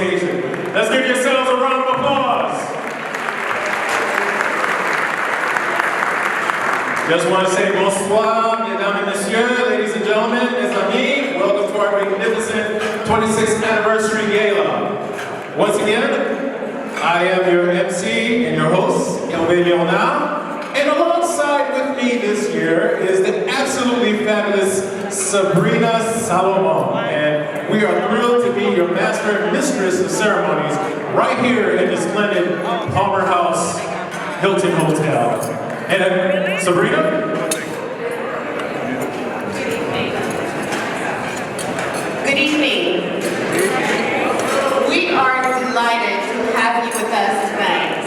Association. Let's give yourselves a round of applause. Just want to say bonsoir, mesdames et messieurs, ladies and gentlemen, mes amis. Welcome to our magnificent 26th anniversary gala. Once again, I am your MC and your host, Hervé Léonard. And alongside with me this year is the absolutely fabulous Sabrina Salomon. And we are thrilled to be your master and mistress of ceremonies right here in the splendid Palmer House Hilton Hotel. And Sabrina? Good evening. We are delighted to have you with us tonight.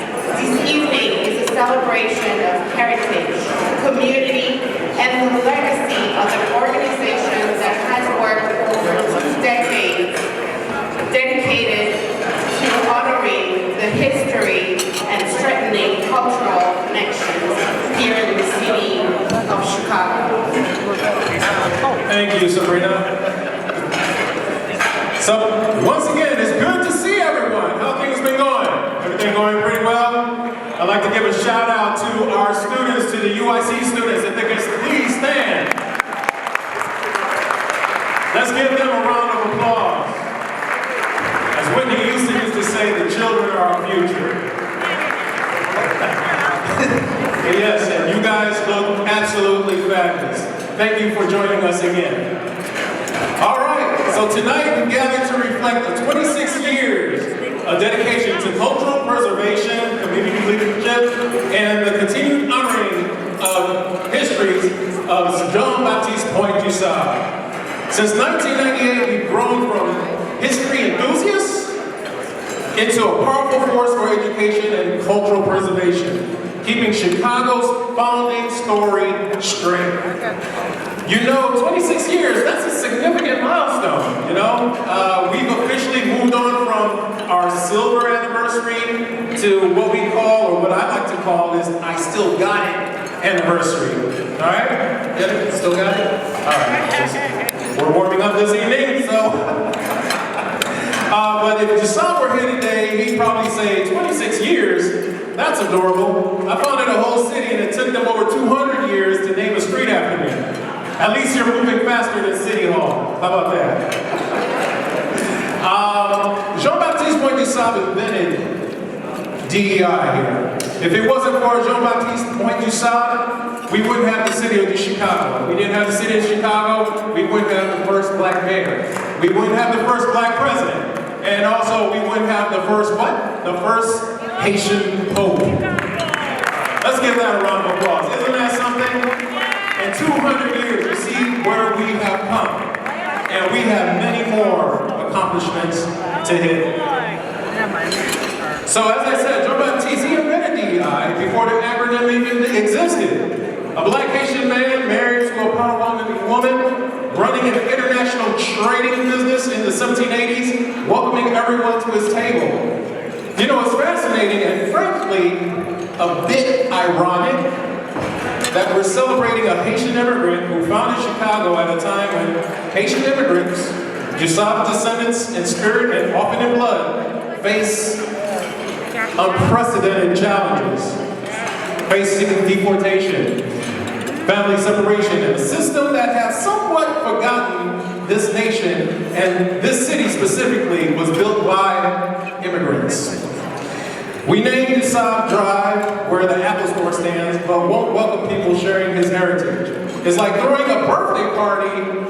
This evening is a celebration of heritage, community, and the legacy of an organization that has worked over 2 decades, dedicated to honoring the history and strengthening cultural connections here in the city of Chicago. Thank you, Sabrina. So, once again, it's good to see everyone. How things been going? Everything going pretty well? I'd like to give a shout out to our students, to the UIC students. If they can please stand. Let's give them a round of applause. As Whitney Houston used to say, the children are our future. Yes, and you guys look absolutely fabulous. Thank you for joining us again. All right, so tonight we gather to reflect the 26 years of dedication to cultural preservation, community leadership, and the continued honoring of histories of Jean-Baptiste Point du Sable. Since 1998, we've grown from history enthusiasts into a powerful force for education and cultural preservation, keeping Chicago's founding story straight. You know, 26 years, that's a significant milestone, you know? We've officially moved on from our silver anniversary to what we call, or what I like to call, is I still got it anniversary. All right? Get it? Still got it? All right. We're warming up this evening, so. But if DuSable were here today, he'd probably say 26 years, that's adorable. I founded a whole city and it took them over 200 years to name a street after me. At least you're moving faster than City Hall. How about that? Jean-Baptiste Point du Sable invented DEI here. If it wasn't for Jean-Baptiste Point du Sable, we wouldn't have the city of Chicago. We didn't have the city of Chicago, we wouldn't have the first black mayor. We wouldn't have the first black president. And also, we wouldn't have the first what? The first Haitian Pope. Let's give that a round of applause. Isn't that something? In 200 years, you see where we have come. And we have many more accomplishments to hit. So as I said, Jean-Baptiste, he invented DEI before the acronym even existed. A black Haitian man married to a powerful woman, running an international trading business in the 1780s, welcoming everyone to his table. You know, it's fascinating and frankly, a bit ironic that we're celebrating a Haitian immigrant who founded Chicago at a time when Haitian immigrants, DuSable descendants in spirit and often in blood, face unprecedented challenges, facing deportation, family separation, and a system that has somewhat forgotten this nation, and this city specifically was built by immigrants. We named DuSable Drive where the Apple Store stands, but won't welcome people sharing his heritage. It's like throwing a birthday party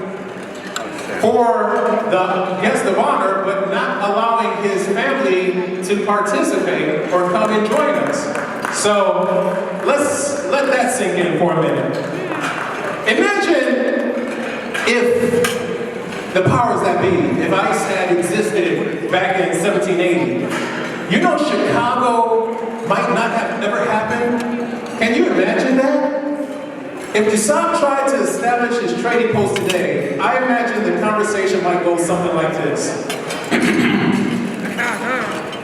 for the guest of honor, but not allowing his family to participate or come and join us. So let's let that sink in for a minute. Imagine if the powers that be, if ICE had existed back in 1780. You know, Chicago might not have ever happened. Can you imagine that? If DuSable tried to establish his trading post today, I imagine the conversation might go something like this.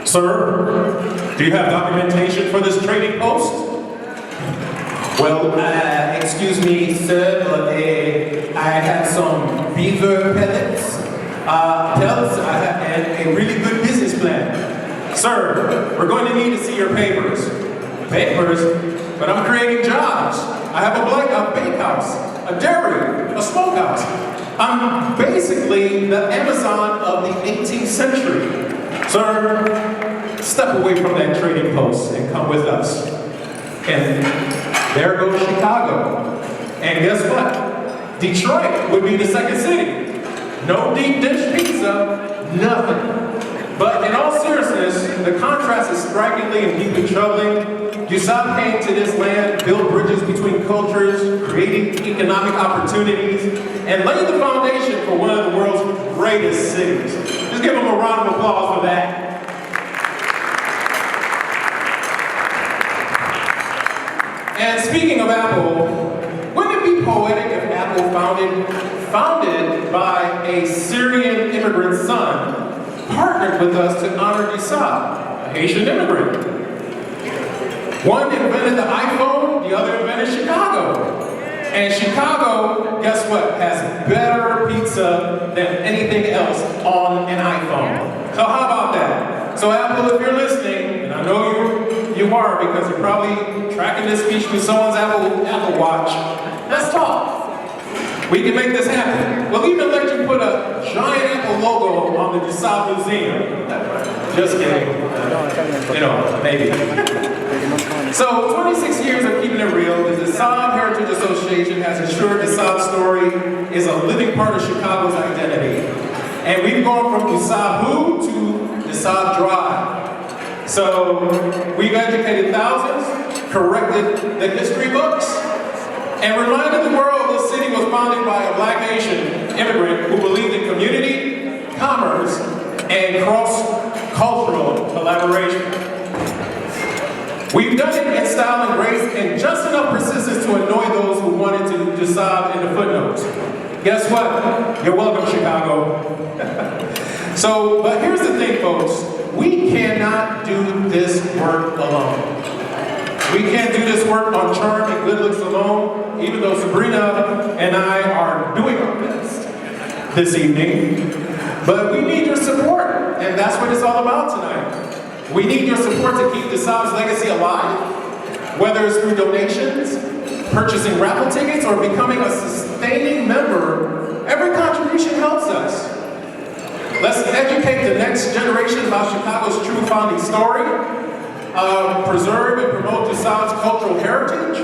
Sir, do you have documentation for this trading post? Well, excuse me, sir, but I have some beaver pellets, and a really good business plan. Sir, we're going to need to see your papers. Papers? But I'm creating jobs. I have a bakehouse, a dairy, a smokehouse. I'm basically the Amazon of the 18th century. Sir, step away from that trading post and come with us. And there goes Chicago. And guess what? Detroit would be the second city. No deep dish pizza, nothing. But in all seriousness, the contrast is strikingly and deeply troubling. DuSable came to this land, built bridges between cultures, creating economic opportunities, and laid the foundation for one of the world's greatest cities. Just give them a round of applause for that. And speaking of Apple, wouldn't it be poetic if Apple founded by a Syrian immigrant son, partnered with us to honor DuSable, a Haitian immigrant? One invented the iPhone, the other invented Chicago. And Chicago, guess what, has better pizza than anything else on an iPhone. So how about that? So Apple, if you're listening, and I know you are because you're probably tracking this speech with someone's Apple Watch, let's talk. We can make this happen. We'll even let you put a giant Apple logo on the DuSable Museum. Just kidding. Maybe. So 26 years of keeping it real, the DuSable Heritage Association has ensured DuSable's story is a living part of Chicago's identity. And we've gone from DuSable to DuSable Drive. So we've educated thousands, corrected the history books, and reminded the world this city was founded by a Black Asian immigrant who believed in community, commerce, and cross-cultural collaboration. We've done it in style and grace and just enough persistence to annoy those who wanted to DuSable in the footnotes. Guess what? You're welcome, Chicago. But here's the thing, folks. We cannot do this work alone. We can't do this work on charm and good looks alone, even though Sabrina and I are doing our best this evening. But we need your support, and that's what it's all about tonight. We need your support to keep DuSable's legacy alive, whether it's through donations, purchasing raffle tickets, or becoming a sustaining member. Every contribution helps us. Let's educate the next generation about Chicago's true founding story, preserve and promote DuSable's cultural heritage,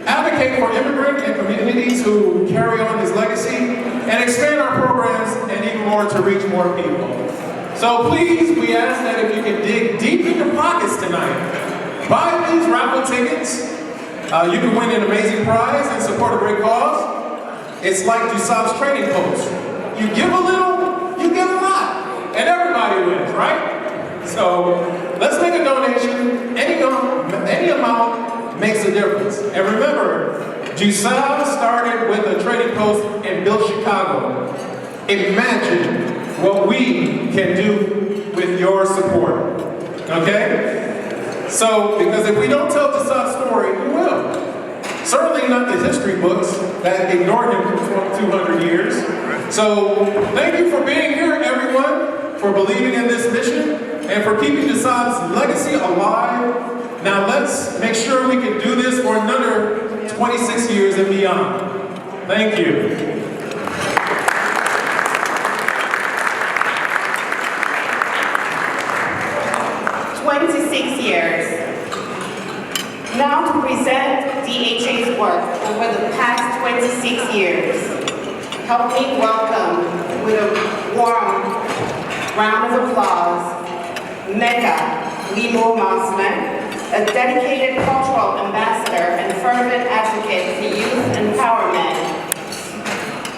advocate for immigrant and communities who carry on his legacy, and expand our programs and even more to reach more people. So please, we ask that if you can dig deep in your pockets tonight, buy these raffle tickets. You can win an amazing prize and support a great cause. It's like DuSable's trading post. You give a little, you give a lot, and everybody wins, right? So let's make a donation. Any amount makes a difference. And remember, DuSable started with a trading post and built Chicago. Imagine what we can do with your support. Okay? So, because if we don't tell DuSable's story, who will? Certainly not the history books that ignored him for 200 years. So, thank you for being here, everyone, for believing in this mission, and for keeping DuSable's legacy alive. Now let's make sure we can do this for another 26 years and beyond. Thank you. Now to present DHA's work over the past 26 years. Help me welcome with a warm round of applause, Mecca Limo Mosman, a dedicated cultural ambassador and fervent advocate for youth empowerment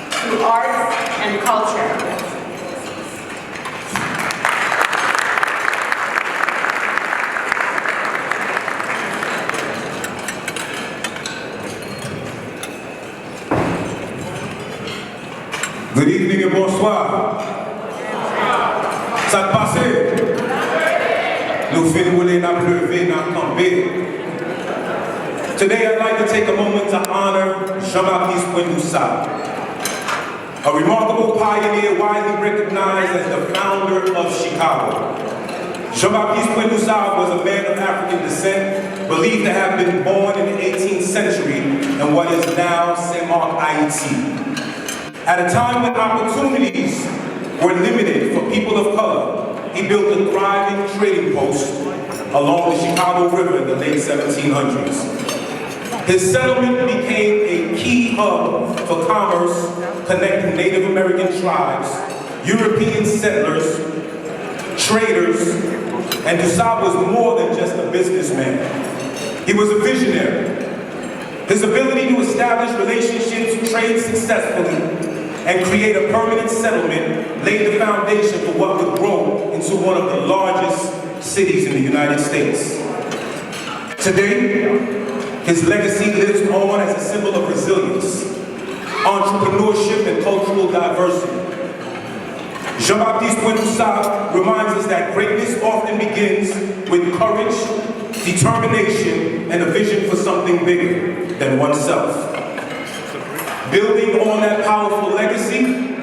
through arts and culture. Good evening and bonsoir. Ça te passe? Nous faisons rouler, n'a pleuvé, n'a campé. Today I'd like to take a moment to honor Jean-Baptiste DuSable, a remarkable pioneer widely recognized as the founder of Chicago. Jean-Baptiste DuSable was a man of African descent, believed to have been born in the 18th century in what is now Saint-Marc, Haiti. At a time when opportunities were limited for people of color, he built a thriving trading post along the Chicago River in the late 1700s. His settlement became a key hub for commerce, connecting Native American tribes, European settlers, traders, and DuSable was more than just a businessman. He was a visionary. His ability to establish relationships, trade successfully, and create a permanent settlement laid the foundation for what would grow into one of the largest cities in the United States. Today, his legacy lives on as a symbol of resilience, entrepreneurship, and cultural diversity. Jean-Baptiste DuSable reminds us that greatness often begins with courage, determination, and a vision for something bigger than oneself. Building on that powerful legacy,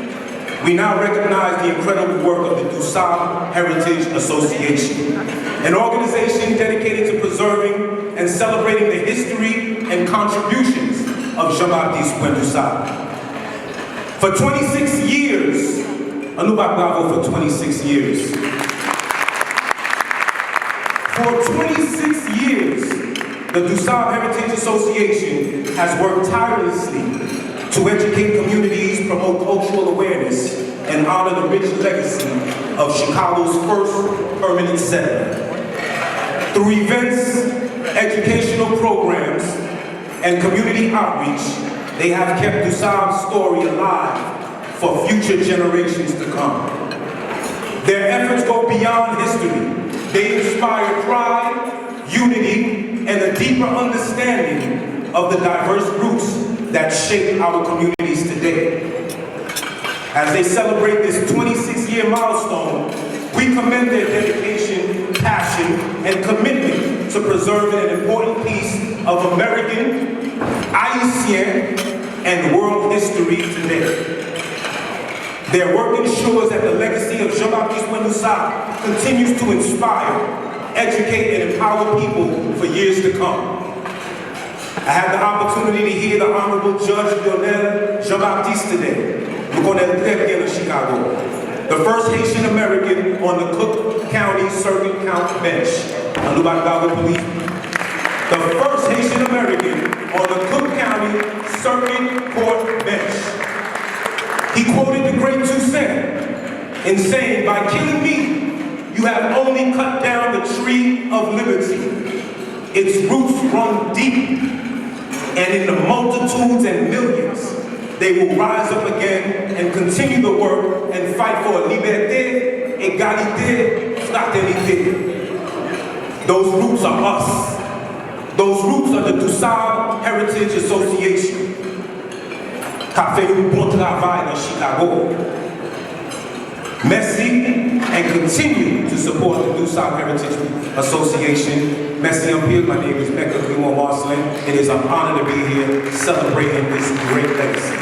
we now recognize the incredible work of the DuSable Heritage Association, an organization dedicated to preserving and celebrating the history and contributions of Jean-Baptiste DuSable. For 26 years, Anubak Bravo for 26 years. For 26 years, the DuSable Heritage Association has worked tirelessly to educate communities, promote cultural awareness, and honor the rich legacy of Chicago's first permanent settler. Through events, educational programs, and community outreach, they have kept DuSable's story alive for future generations to come. Their efforts go beyond history. They inspire pride, unity, and a deeper understanding of the diverse roots that shape our communities today. As they celebrate this 26-year milestone, we commend their dedication, passion, and commitment to preserving an important piece of American, Haitian, and world history today. Their work ensures that the legacy of Jean-Baptiste DuSable continues to inspire, educate, and empower people for years to come. I had the opportunity to hear the Honorable Judge Lionel Jean-Baptiste today, Chicago, the first Haitian American on the Cook County Circuit Count bench. The first Haitian American on the Cook County Circuit Court bench. He quoted the great Toussaint in saying, "By killing me, you have only cut down the tree of liberty. Its roots run deep, and in the multitudes and millions, they will rise up again and continue the work and fight for liberté, égalité, fraternité." Those roots are us. Those roots are the DuSable Heritage Association. Qu'a fait un bon travail dans Chicago. Merci, and continue to support the DuSable Heritage Association. Merci un peu. My name is Becca Clement Marcelin. It is an honor to be here celebrating this great legacy.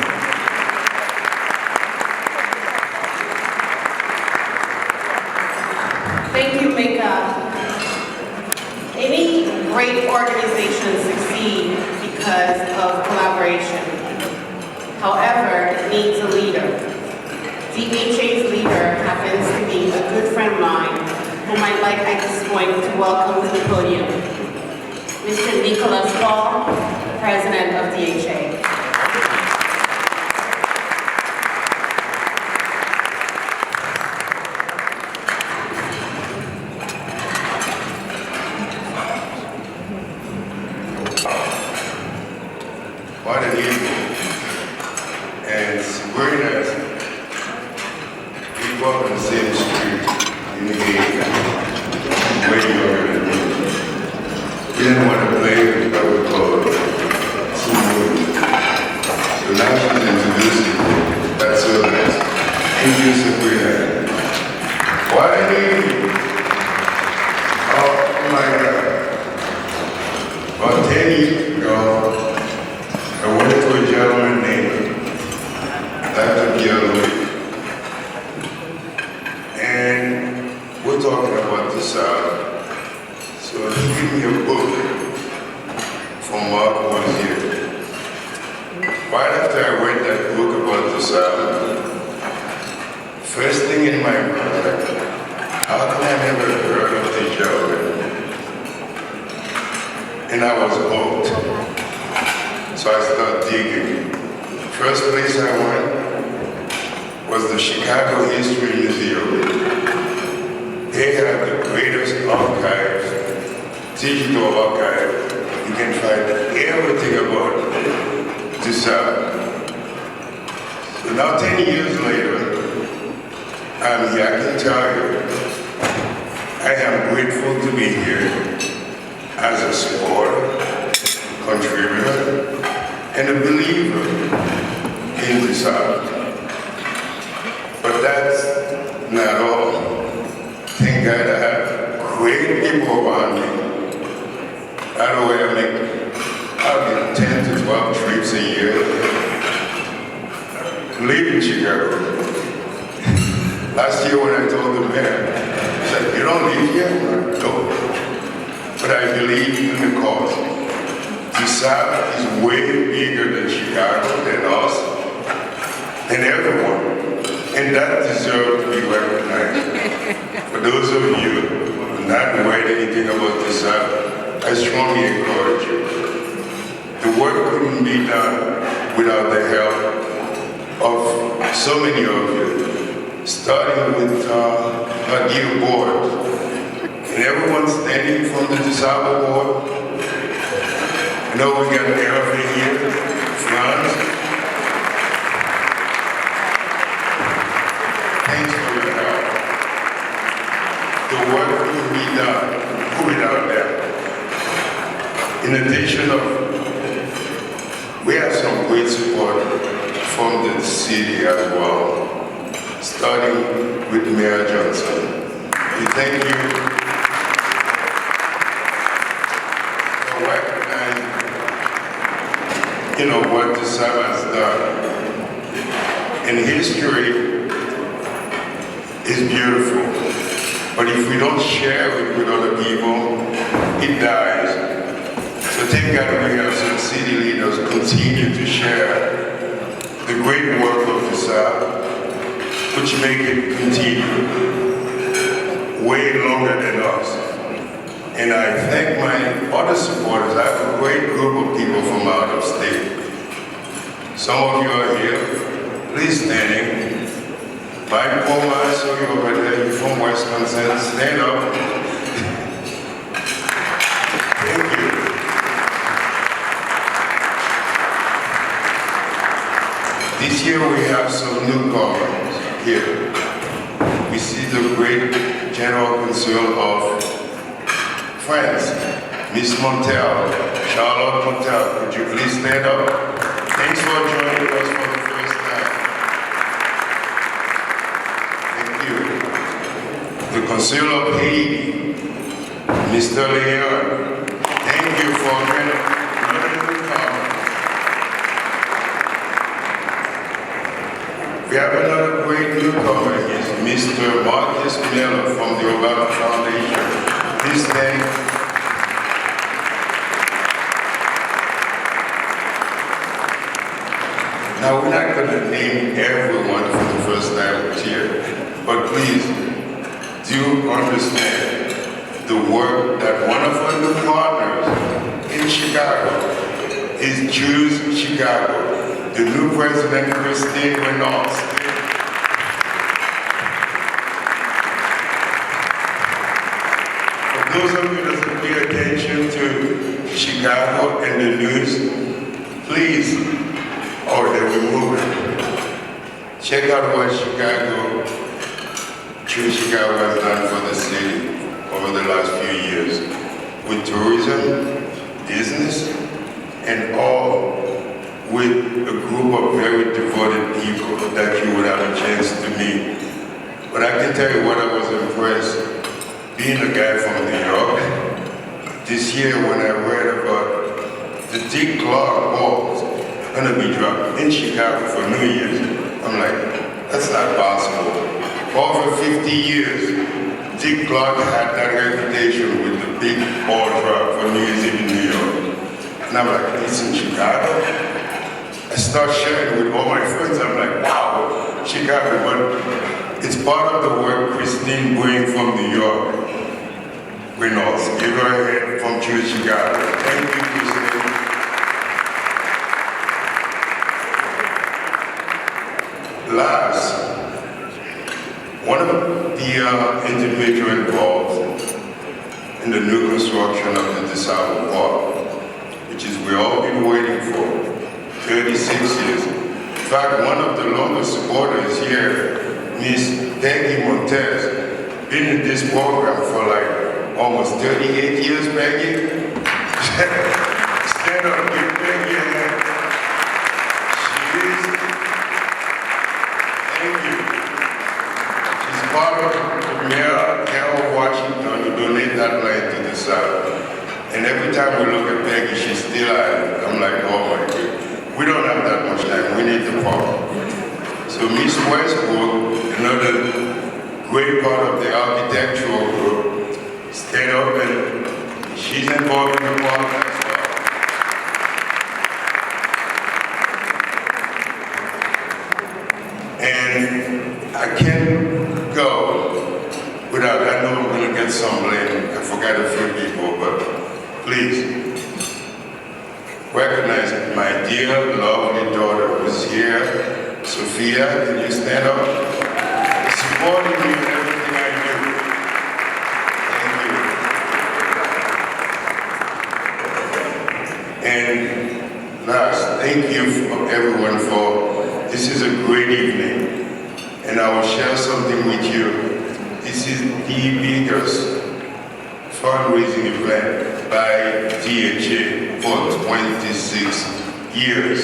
Thank you, Mika. Any great organization succeeds because of collaboration. However, it needs a leader. DHA's leader happens to be a good friend of mine, whom I'd like at this point to welcome to the podium. Mr. Nicholas Paul, President of DHA. What an evening. And it's very nice. We walk on the same street in the game where you are in the room. We didn't want to play with what we call Sumo. So now she's introduced you. That's so nice. Introduce the queen. What an evening. Oh my God. About 10 years ago, I went to a gentleman named Dr. Gala, and we're talking about the DuSable. So he gave me a book from Mark Mosier. Right after I read that book about DuSable, first thing in my mind was like, how come I never heard of this gentleman? And I was hooked. So I started digging. First place I went was the Chicago History Museum. They have the greatest archives, digital archive. You can find everything about DuSable. So now 10 years later, I'm here. I can tell you, I am grateful to be here as a supporter, contributor, and a believer in DuSable. But that's not all. Thank God I have great people around me. By the way, I make probably 10 to 12 trips a year. Live in Chicago. Last year when I told the mayor, he said, you don't live here? No. But I believe in the cause. DuSable is way bigger than Chicago, than us, than everyone. And that deserves to be recognized. For those of you who have not read anything about DuSable, I strongly encourage you. The work couldn't be done without the help of so many of you, starting with our dear board. And everyone standing from the DuSable board. I know we got Hervé here, Franz. Thanks for your help. The work will be done without them. In addition we have some great support from the city as well, starting with Mayor Johnson. We thank you for recognizing, what DuSable has done. And history is beautiful, but if we don't share it with other people, it dies. So thank God we have some city leaders continue to share the great work of DuSable, which make it continue way longer than us. And I thank my other supporters. I have a great group of people from out of state. Some of you are here. Please standing. Mike Poma, I saw you over there. You're from Wisconsin. Stand up. Thank you. This year we have some newcomers here. We see the great General Consul of France, Miss Montel, Charlotte Montel. Could you please stand up? Thanks for joining us for the first time. Thank you. The Consul of Haiti, Mr. Leon. Thank you for learning to come. We have another great newcomer. He's Mr. Marcus Miller from the Obama Foundation. Please stand. Now, we're not going to name everyone for the first time here, but please do understand the work that one of our new partners in Chicago is Choose Chicago, the new president, Christine Reynolds. For those of you that pay attention to Chicago and the news, please, they will move it. Check out what Choose Chicago has done for the city over the last few years with tourism, business, and all with a group of very devoted people that you would have a chance to meet. But I can tell you what I was impressed, being a guy from New York, this year when I read about the Dick Clark balls gonna be dropped in Chicago for New Year's, I'm like, that's not possible. For over 50 years, Dick Clark had that reputation with the big ball truck for New Year's Eve in New York. And I'm like, it's in Chicago? I start sharing with all my friends. I'm like, wow, Chicago. But it's part of the work Christine Boeing from New York. Reynolds, give her a hand from Choose Chicago. Thank you, Christine. Last, one of the individuals involved in the new construction of the DuSable Park, which is we've all been waiting for 36 years. In fact, one of the longest supporters here, Miss Peggy Montez, been in this program for like almost 38 years, Peggy. Stand up, give Peggy a hand. She is, thank you. She's part of the Mayor Carol Washington who donate that land to the South. And every time we look at Peggy, she's still at it. I'm like, oh my God. We don't have that much time. We need the park. So Miss Westbrook, another great part of the architectural group, stand up and she's involved in the park as well. And I can't go without, I know I'm going to get some blame. I forgot a few people, but please recognize my dear, lovely daughter who's here. Sophia, can you stand up? Supporting me in everything I do. Thank you. And last, thank you for everyone for, this is a great evening. And I will share something with you. This is the biggest fundraising event by DHA for 26 years.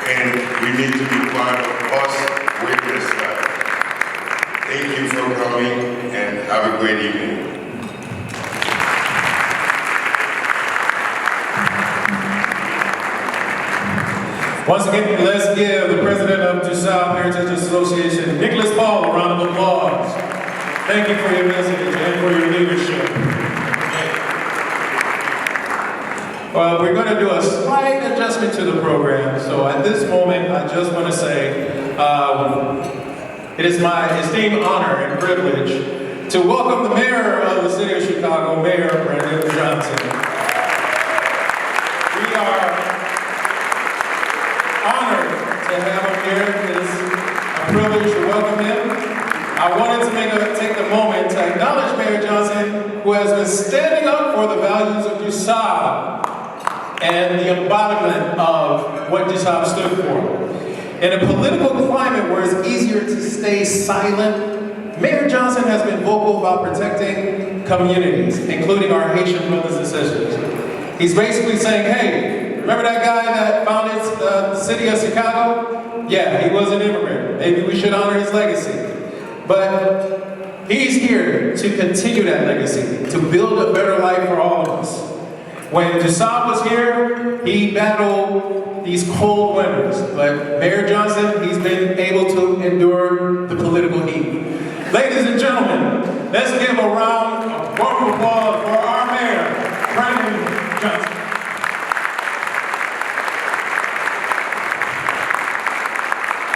And we need to be proud of us witness that. Thank you for coming and have a great evening. Once again, let's give the president of DuSable Heritage Association, Nicholas Paul, a round of applause. Thank you for your message and for your leadership. Well, we're going to do a slight adjustment to the program. So at this moment, I just want to say it is my esteemed honor and privilege to welcome the mayor of the city of Chicago, Mayor Brandon Johnson. We are honored to have him here. It is a privilege to welcome him. I wanted to take the moment to acknowledge Mayor Johnson, who has been standing up for the values of DuSable and the embodiment of what DuSable stood for. In a political climate where it's easier to stay silent, Mayor Johnson has been vocal about protecting communities, including our Haitian brothers and sisters. He's basically saying, hey, remember that guy that founded the city of Chicago? Yeah, he was an immigrant. Maybe we should honor his legacy. But he's here to continue that legacy, to build a better life for all of us. When DuSable was here, he battled these cold winters, but Mayor Johnson, he's been able to endure the political heat. Ladies and gentlemen, let's give a round of warm applause for our mayor, Brandon Johnson.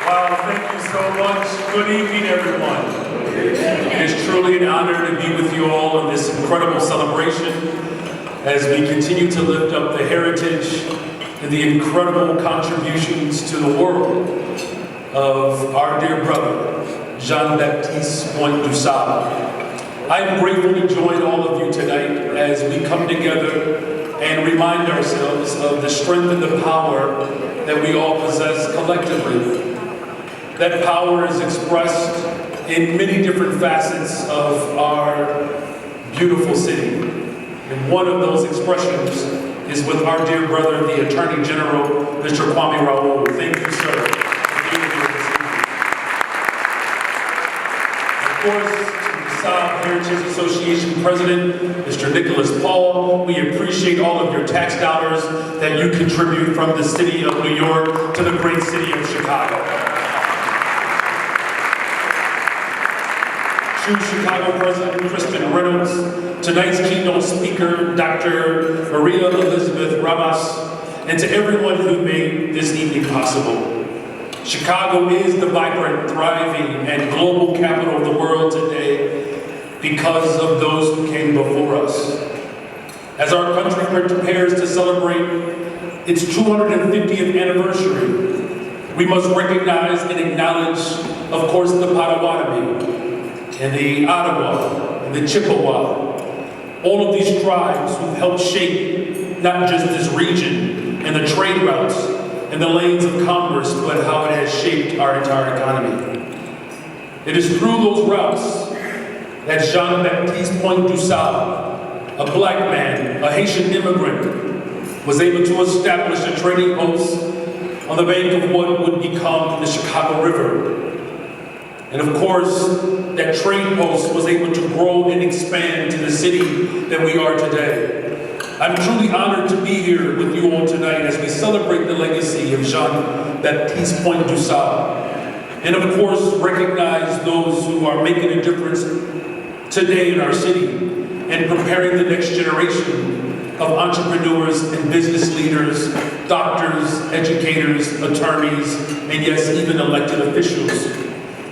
Wow, thank you so much. Good evening, everyone. It is truly an honor to be with you all in this incredible celebration as we continue to lift up the heritage and the incredible contributions to the world of our dear brother, Jean-Baptiste DuSable. I am grateful to join all of you tonight as we come together and remind ourselves of the strength and the power that we all possess collectively. That power is expressed in many different facets of our beautiful city. And one of those expressions is with our dear brother, the Attorney General, Mr. Kwame Raoul. Thank you, sir, for being here this evening. Of course, to the DuSable Heritage Association President, Mr. Nicholas Paul, we appreciate all of your tax dollars that you contribute from the city of New York to the great city of Chicago. to Chicago President Kristen Reynolds, tonight's keynote speaker, Dr. Maria Elizabeth Ramos, and to everyone who made this evening possible. Chicago is the vibrant, thriving, and global capital of the world today because of those who came before us. As our country prepares to celebrate its 250th anniversary, we must recognize and acknowledge, of course, the Potawatomi, and the Ottawa, and the Chippewa, all of these tribes who helped shape not just this region and the trade routes and the lanes of commerce, but how it has shaped our entire economy. It is through those routes that Jean-Baptiste Pointe-DuSable, a black man, a Haitian immigrant, was able to establish a trading post on the bank of what would become the Chicago River. And of course, that trade post was able to grow and expand to the city that we are today. I'm truly honored to be here with you all tonight as we celebrate the legacy of Jean-Baptiste Pointe-DuSable. And of course, recognize those who are making a difference today in our city and preparing the next generation of entrepreneurs and business leaders, doctors, educators, attorneys, and yes, even elected officials.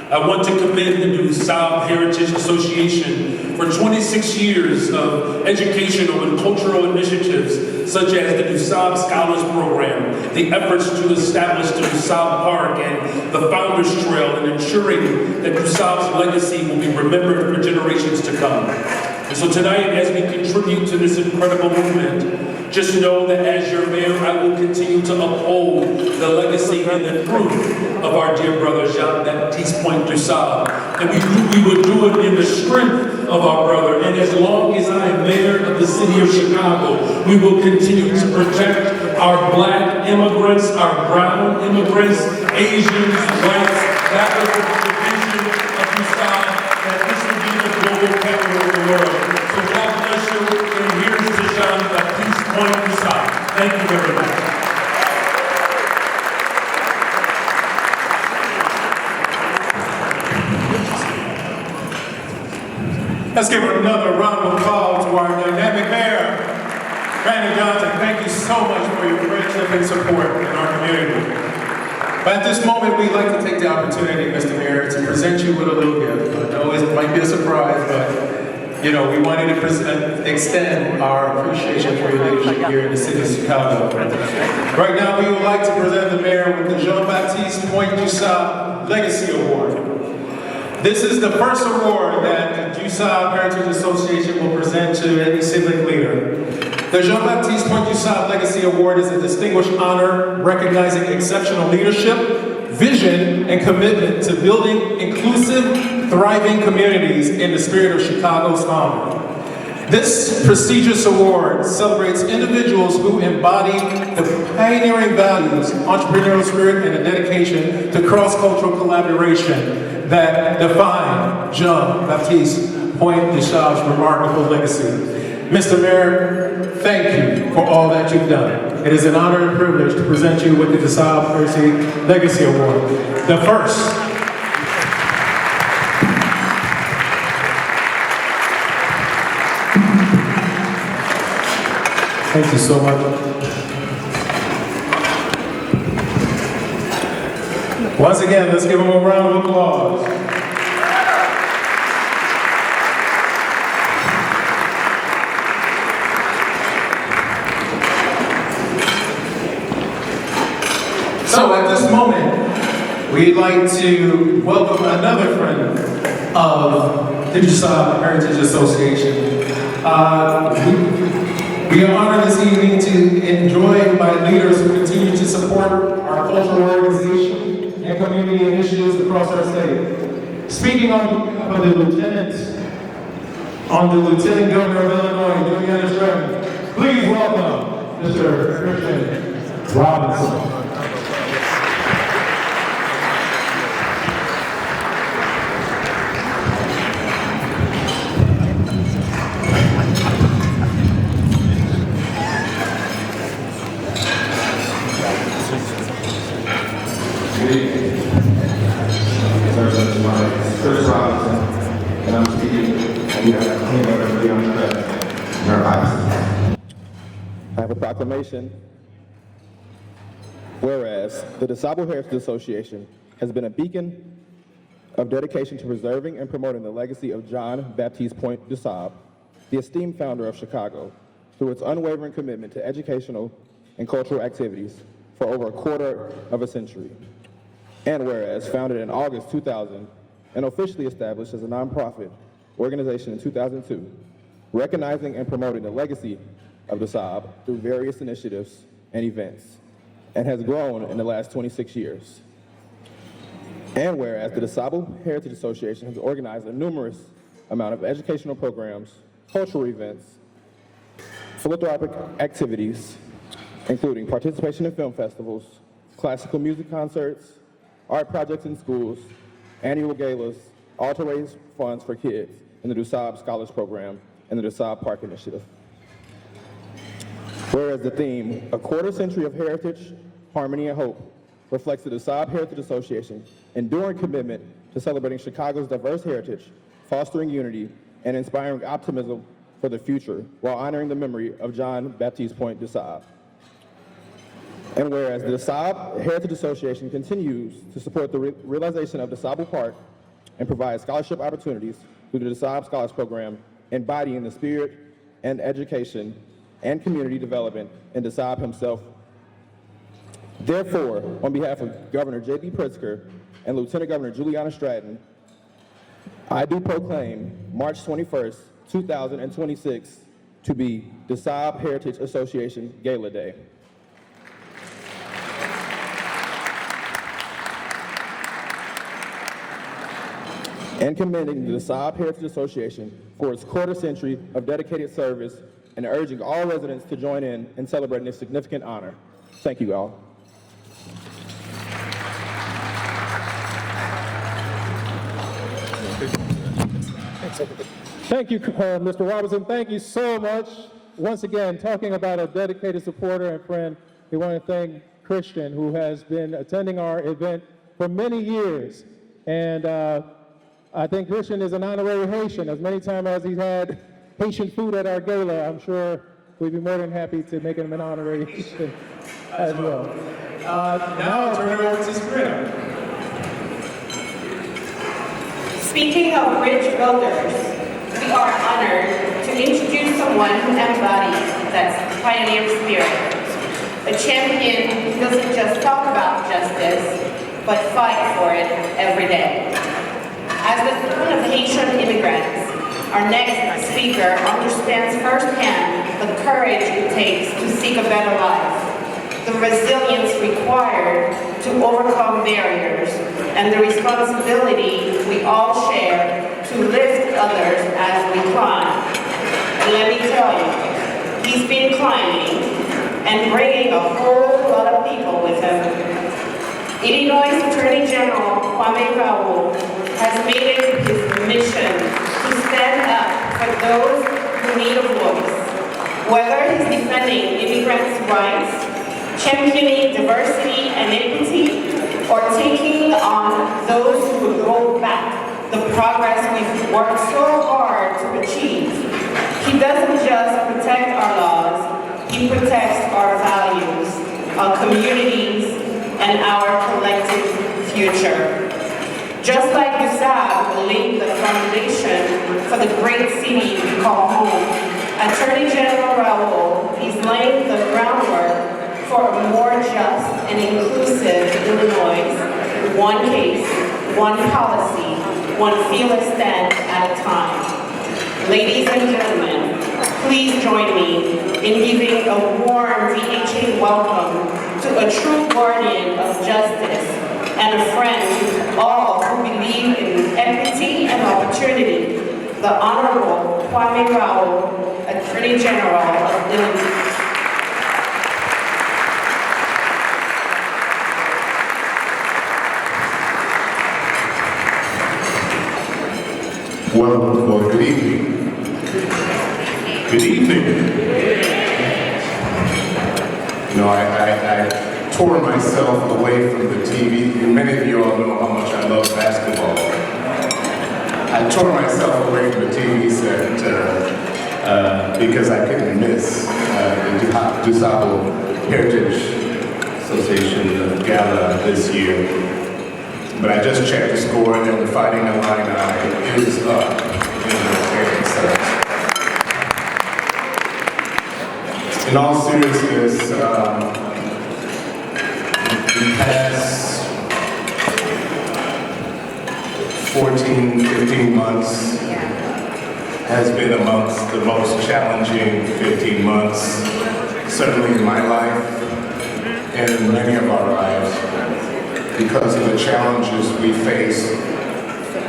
I want to commend the DuSable Heritage Association for 26 years of educational and cultural initiatives, such as the DuSable Scholars Program, the efforts to establish the DuSable Park and the Founders Trail, and ensuring that DuSable's legacy will be remembered for generations to come. And so tonight, as we contribute to this incredible movement, just know that as your mayor, I will continue to uphold the legacy and the truth of our dear brother Jean-Baptiste Pointe-DuSable. And we would do it in the strength of our brother. And as long as I am mayor of the city of Chicago, we will continue to protect our black immigrants, our brown immigrants, Asians, whites. That was the vision of DuSable, that this would be the global capital of the world. So God bless you, and here's to Jean-Baptiste Pointe-DuSable. Thank you very much. Let's give another round of applause to our dynamic mayor, Brandon Johnson. Thank you so much for your friendship and support in our community. But at this moment, we'd like to take the opportunity, Mr. Mayor, to present you with a little gift. I know it might be a surprise, but you know, we wanted to extend our appreciation for your leadership here in the city of Chicago. Right now, we would like to present the mayor with the Jean-Baptiste Pointe-DuSable Legacy Award. This is the first award that the DuSable Heritage Association will present to any civic leader. The Jean-Baptiste Pointe-DuSable Legacy Award is a distinguished honor recognizing exceptional leadership, vision, and commitment to building inclusive, thriving communities in the spirit of Chicago's founder. This prestigious award celebrates individuals who embody the pioneering values, entrepreneurial spirit, and a dedication to cross-cultural collaboration that define Jean-Baptiste Pointe-DuSable's remarkable legacy. Mr. Mayor, thank you for all that you've done. It is an honor and privilege to present you with the DuSable Heritage Legacy Award, the first. Thank you so much. Once again, let's give him a round of applause. So at this moment, we'd like to welcome another friend of the DuSable Heritage Association. We are honored this evening to enjoy by leaders who continue to support our cultural organization and community initiatives across our state. Speaking on behalf of the Lieutenant Governor of Illinois, Juliana Stratton, please welcome Mr. Christian Robinson. Chris Robinson, and I'm the proclamation. Whereas the DuSable Heritage Association has been a beacon of dedication to preserving and promoting the legacy of John Baptiste Point DuSable, the esteemed founder of Chicago, through its unwavering commitment to educational and cultural activities for over a quarter of a century. And whereas founded in August 2000 and officially established as a nonprofit organization in 2002, recognizing and promoting the legacy of DuSable through various initiatives and events, and has grown in the last 26 years. And whereas the DuSable Heritage Association has organized a numerous amount of educational programs, cultural events, philanthropic activities, including participation in film festivals, classical music concerts, art projects in schools, annual galas, all to raise funds for kids in the DuSable Scholars Program and the DuSable Park Initiative. Whereas the theme, A Quarter Century of Heritage, Harmony, and Hope, reflects the DuSable Heritage Association's enduring commitment to celebrating Chicago's diverse heritage, fostering unity, and inspiring optimism for the future while honoring the memory of John Baptiste Point DuSable. And whereas the DuSable Heritage Association continues to support the realization of DuSable Park and provide scholarship opportunities through the DuSable Scholars Program, embodying the spirit and education and community development in DuSable himself. Therefore, on behalf of Governor J.B. Pritzker and Lieutenant Governor Juliana Stratton, I do proclaim March 21st, 2026 to be DuSable Heritage Association Gala Day. And commending the DuSable Heritage Association for its quarter century of dedicated service and urging all residents to join in celebrating this significant honor. Thank you all. Thank you, Mr. Robinson. Thank you so much. Once again, talking about a dedicated supporter and friend, we want to thank Christian, who has been attending our event for many years. And I think Christian is an honorary Haitian. As many times as he's had Haitian food at our gala, I'm sure we'd be more than happy to make him an honorary Haitian as well. Now I'll turn it over to Sabrina. Speaking of rich builders, we are honored to introduce someone who embodies that pioneer spirit. A champion who doesn't just talk about justice, but fight for it every day. As the son of Haitian immigrants, our next speaker understands firsthand the courage it takes to seek a better life, the resilience required to overcome barriers, and the responsibility we all share to lift others as we climb. And let me tell you, he's been climbing and bringing a whole lot of people with him. Illinois Attorney General Kwame Raoul has made it his mission to stand up for those who need a voice, whether he's defending immigrants' rights, championing diversity and equity, or taking on those who would roll back the progress we've worked so hard to achieve. He doesn't just protect our laws, he protects our values, our communities, and our collective future. Just like DuSable laid the foundation for the great city we call home, Attorney General Raoul is laying the groundwork for a more just and inclusive Illinois, one case, one policy, one fearless stand at a time. Ladies and gentlemen, please join me in giving a warm VHA welcome to a true guardian of justice and a friend to all who believe in equity and opportunity, the Honorable Kwame Raoul, Attorney General of Illinois. Well, good evening. Good evening. You know, I tore myself away from the TV. Many of you all know how much I love basketball. I tore myself away from the TV set because I couldn't miss the DuSable Heritage Association Gala this year. But I just checked the score and the Fighting Illini is up. In all seriousness, the past 14, 15 months has been amongst the most challenging 15 months, certainly in my life and in many of our lives, because of the challenges we face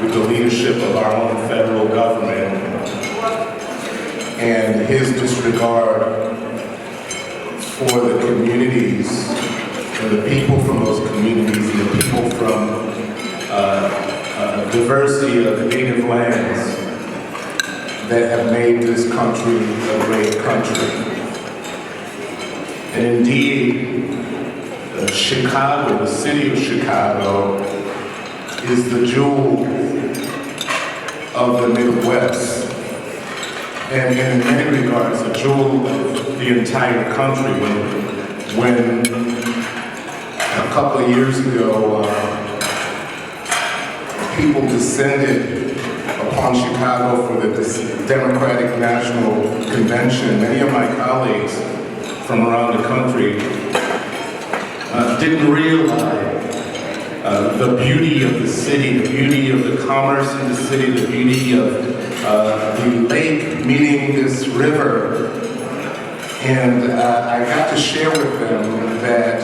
with the leadership of our own federal government and his disregard for the communities and the people from those communities and the people from diversity of native lands that have made this country a great country. And indeed, Chicago, the city of Chicago, is the jewel of the Midwest. And in many regards, a jewel of the entire country. When a couple of years ago, people descended upon Chicago for the Democratic National Convention, many of my colleagues from around the country didn't realize the beauty of the city, the beauty of the commerce in the city, the beauty of the lake meeting this river. And I got to share with them that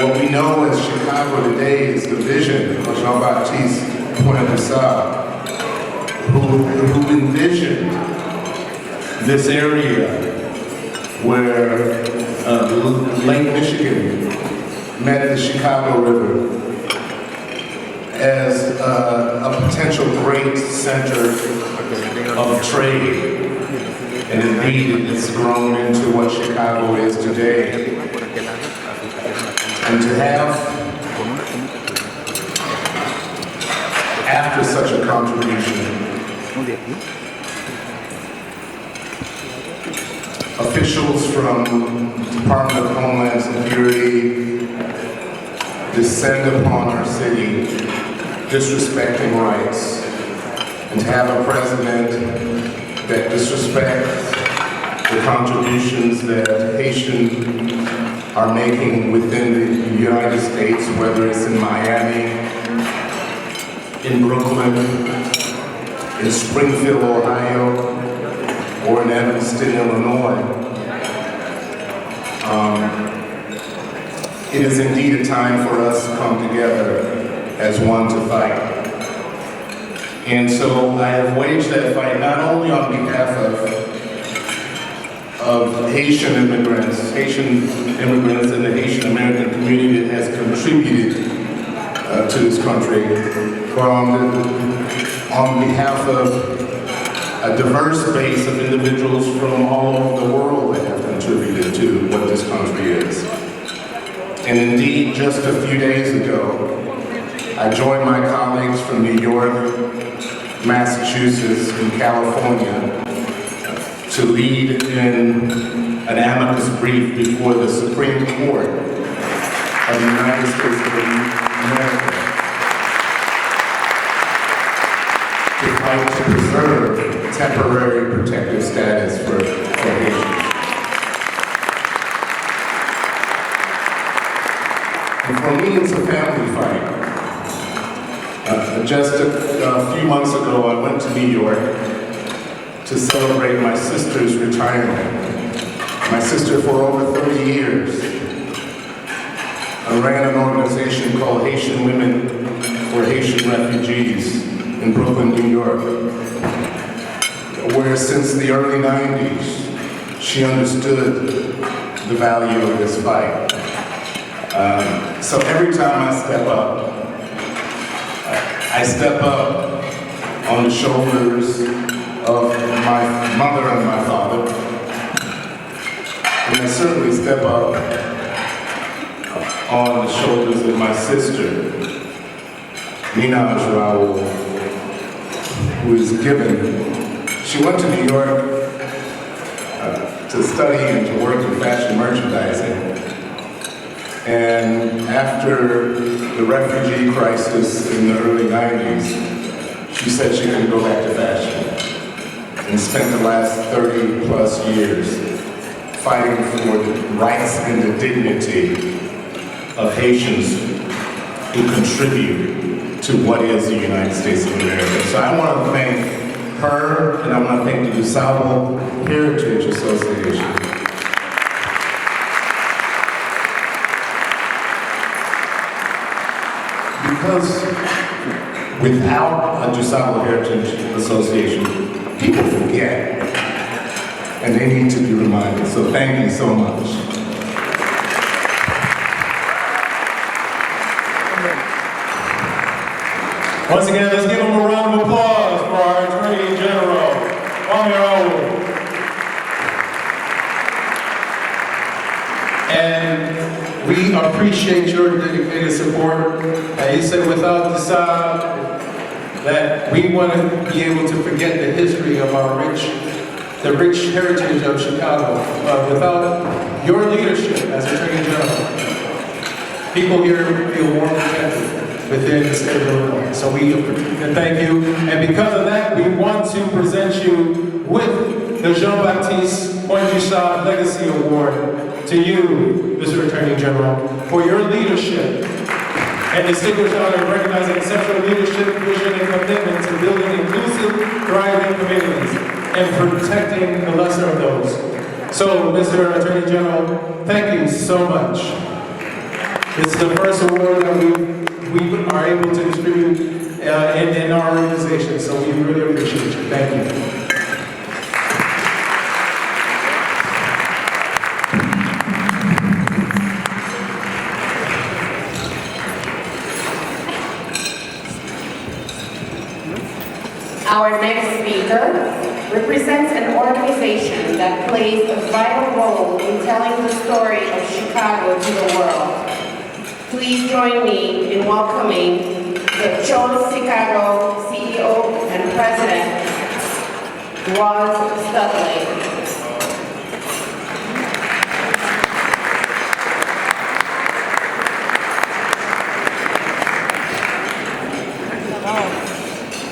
what we know as Chicago today is the vision of Jean-Baptiste DuSable, who envisioned this area where Lake Michigan met the Chicago River as a potential great center of trade. And indeed, it's grown into what Chicago is today. And to have, after such a contribution, officials from the Department of Homeland Security descend upon our city, disrespecting rights, and to have a president that disrespects the contributions that Haitians are making within the United States, whether it's in Miami, in Brooklyn, in Springfield, Ohio, or in Evanston, Illinois. It is indeed a time for us to come together as one to fight. And so I have waged that fight not only on behalf of Haitian immigrants and the Haitian American community that has contributed to this country, but on behalf of a diverse base of individuals from all over the world that have contributed to what this country is. And indeed, just a few days ago, I joined my colleagues from New York, Massachusetts, and California to lead in an amicus brief before the Supreme Court of the United States of America to fight to preserve temporary protective status for Haitians. And for me, it's a family fight. Just a few months ago, I went to New York to celebrate my sister's retirement. My sister, for over 30 years, ran an organization called Haitian Women for Haitian Refugees in Brooklyn, New York, where since the early 90s, she understood the value of this fight. So every time I step up on the shoulders of my mother and my father, and I certainly step up on the shoulders of my sister, Nina Joao, who is given. She went to New York to study and to work in fashion merchandising. And after the refugee crisis in the early 90s, she said she couldn't go back to fashion, and spent the last 30 plus years fighting for the rights and the dignity of Haitians who contribute to what is the United States of America. So I want to thank her, and I want to thank the DuSable Heritage Association. Because without a DuSable Heritage Association, people forget, and they need to be reminded. So thank you so much. Once again, let's give him a round of applause for our Attorney General, Omar. And we appreciate your dedicated support. And you said without DuSable, that we want to be able to forget the history of the rich heritage of Chicago. Without your leadership as Attorney General, people here feel more protected within the state of Illinois. So we thank you. And because of that, we want to present you with the Jean-Baptiste Point-du-Sable Legacy Award to you, Mr. Attorney General, for your leadership and distinguished honor of recognizing exceptional leadership, vision, and commitment to building inclusive, thriving communities and protecting the lesser of those. So, Mr. Attorney General, thank you so much. This is the first award that we are able to distribute in our organization, so we really appreciate you. Thank you. Our next speaker represents an organization that plays a vital role in telling the story of Chicago to the world. Please join me in welcoming the Chose Chicago CEO and President, Roz Studley.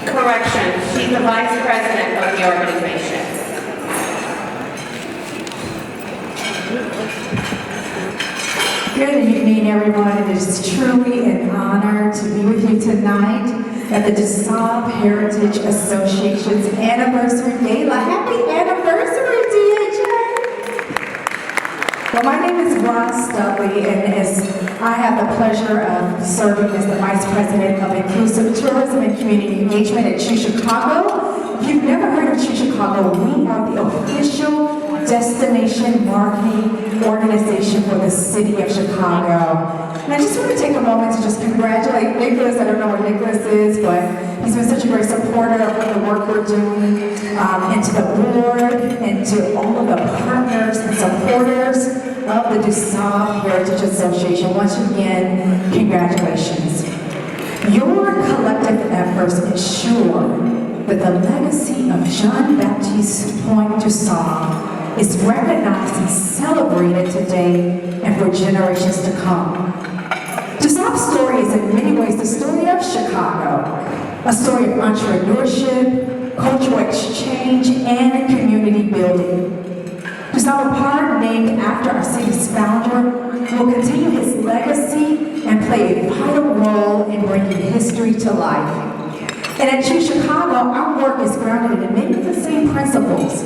Correction, she's the Vice President of the organization. Good evening, everyone. It is truly an honor to be with you tonight at the DuSable Heritage Association's Anniversary Gala. Happy anniversary, DHA! Well, my name is Roz Studley, and as I have the pleasure of serving as the Vice President of Inclusive Tourism and Community Engagement at Choose Chicago. If you've never heard of Choose Chicago, we are the official destination marketing organization for the city of Chicago. And I just want to take a moment to just congratulate Nicholas. I don't know what Nicholas is, but he's been such a great supporter of the work we're doing, and to the board, and to all of the partners and supporters of the DuSable Heritage Association. Once again, congratulations. Your collective efforts ensure that the legacy of Jean-Baptiste Point-du-Sable is recognized and celebrated today and for generations to come. DuSable's story is in many ways the story of Chicago, a story of entrepreneurship, cultural exchange, and community building. DuSable Park, named after our city's founder, will continue his legacy and play a vital role in bringing history to life. And at Choose Chicago, our work is grounded in many of the same principles.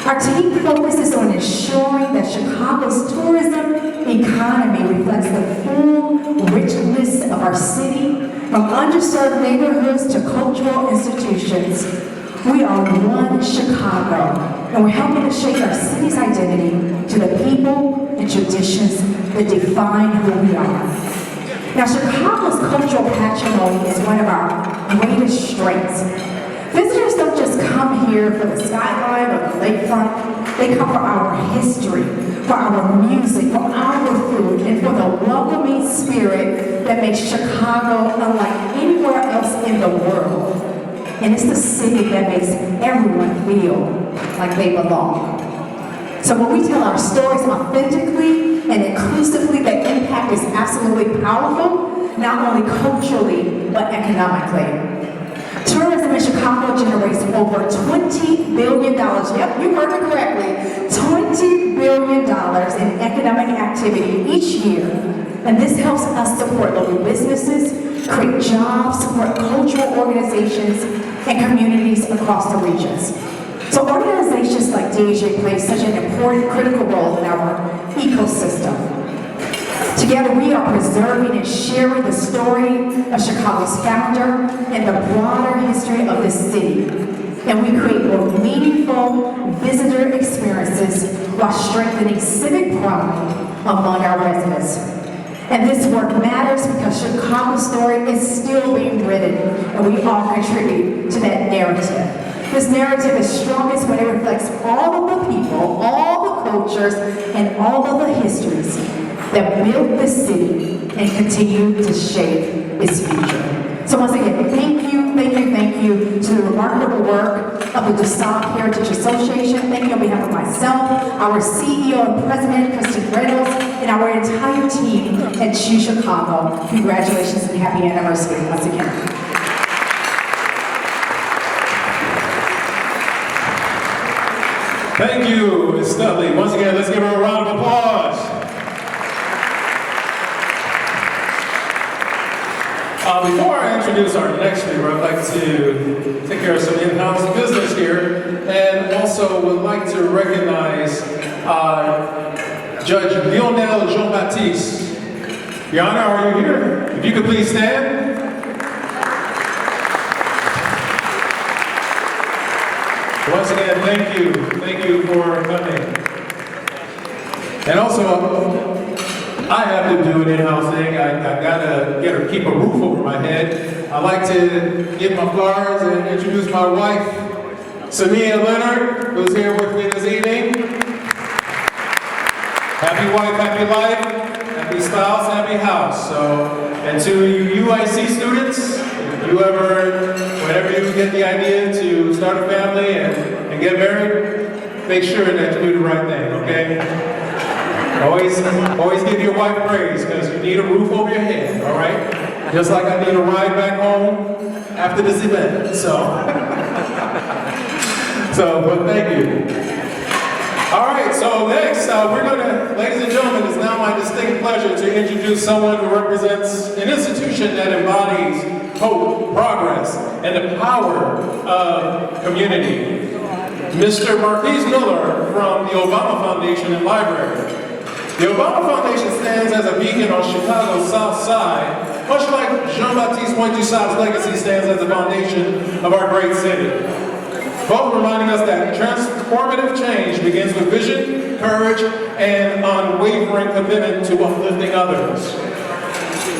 Our team focuses on ensuring that Chicago's tourism economy reflects the full richness of our city, from underserved neighborhoods to cultural institutions. We are one Chicago, and we're helping to shape our city's identity to the people and traditions that define who we are. Now, Chicago's cultural patrimony is one of our greatest strengths. Visitors don't just come here for the skyline or the lakefront. They come for our history, for our music, for our food, and for the welcoming spirit that makes Chicago unlike anywhere else in the world. And it's the city that makes everyone feel like they belong. So when we tell our stories authentically and inclusively, that impact is absolutely powerful, not only culturally, but economically. Tourism in Chicago generates over $20 billion, yep, you heard it correctly, $20 billion in economic activity each year. And this helps us support local businesses, create jobs, support cultural organizations, and communities across the regions. So organizations like DHA play such an important, critical role in our ecosystem. Together, we are preserving and sharing the story of Chicago's founder and the broader history of this city. And we create more meaningful visitor experiences while strengthening civic pride among our residents. And this work matters because Chicago's story is still being written, and we all contribute to that narrative. This narrative is strongest when it reflects all of the people, all the cultures, and all of the histories that built this city and continue to shape its future. So once again, thank you to the remarkable work of the DuSable Heritage Association. Thank you on behalf of myself, our CEO and President, Kristen Reynolds, and our entire team at Choose Chicago. Congratulations and happy anniversary once again. Thank you, Ms. Studley. Once again, let's give her a round of applause. Before I introduce our next speaker, I'd like to take care of some in-house business here, and also would like to recognize Judge Lionel Jean-Baptiste. Your Honor, are you here? If you could please stand. Once again, thank you for coming. And also, I have to do an in-house thing. I gotta keep a roof over my head. I'd like to give my flowers and introduce my wife, Samia Leonard, who's here with me this evening. Happy wife, happy life, happy spouse, happy house. So, and to you UIC students, whenever you get the idea to start a family and get married, make sure that you do the right thing, okay? Always give your wife praise, because you need a roof over your head, all right? Just like I need a ride back home after this event, but thank you. All right, so next, ladies and gentlemen, it's now my distinct pleasure to introduce someone who represents an institution that embodies hope, progress, and the power of community. Mr. Marquise Miller from the Obama Foundation and Library. The Obama Foundation stands as a beacon on Chicago's South Side, much like Jean-Baptiste DuSable's legacy stands as the foundation of our great city. Both reminding us that transformative change begins with vision, courage, and unwavering commitment to uplifting others.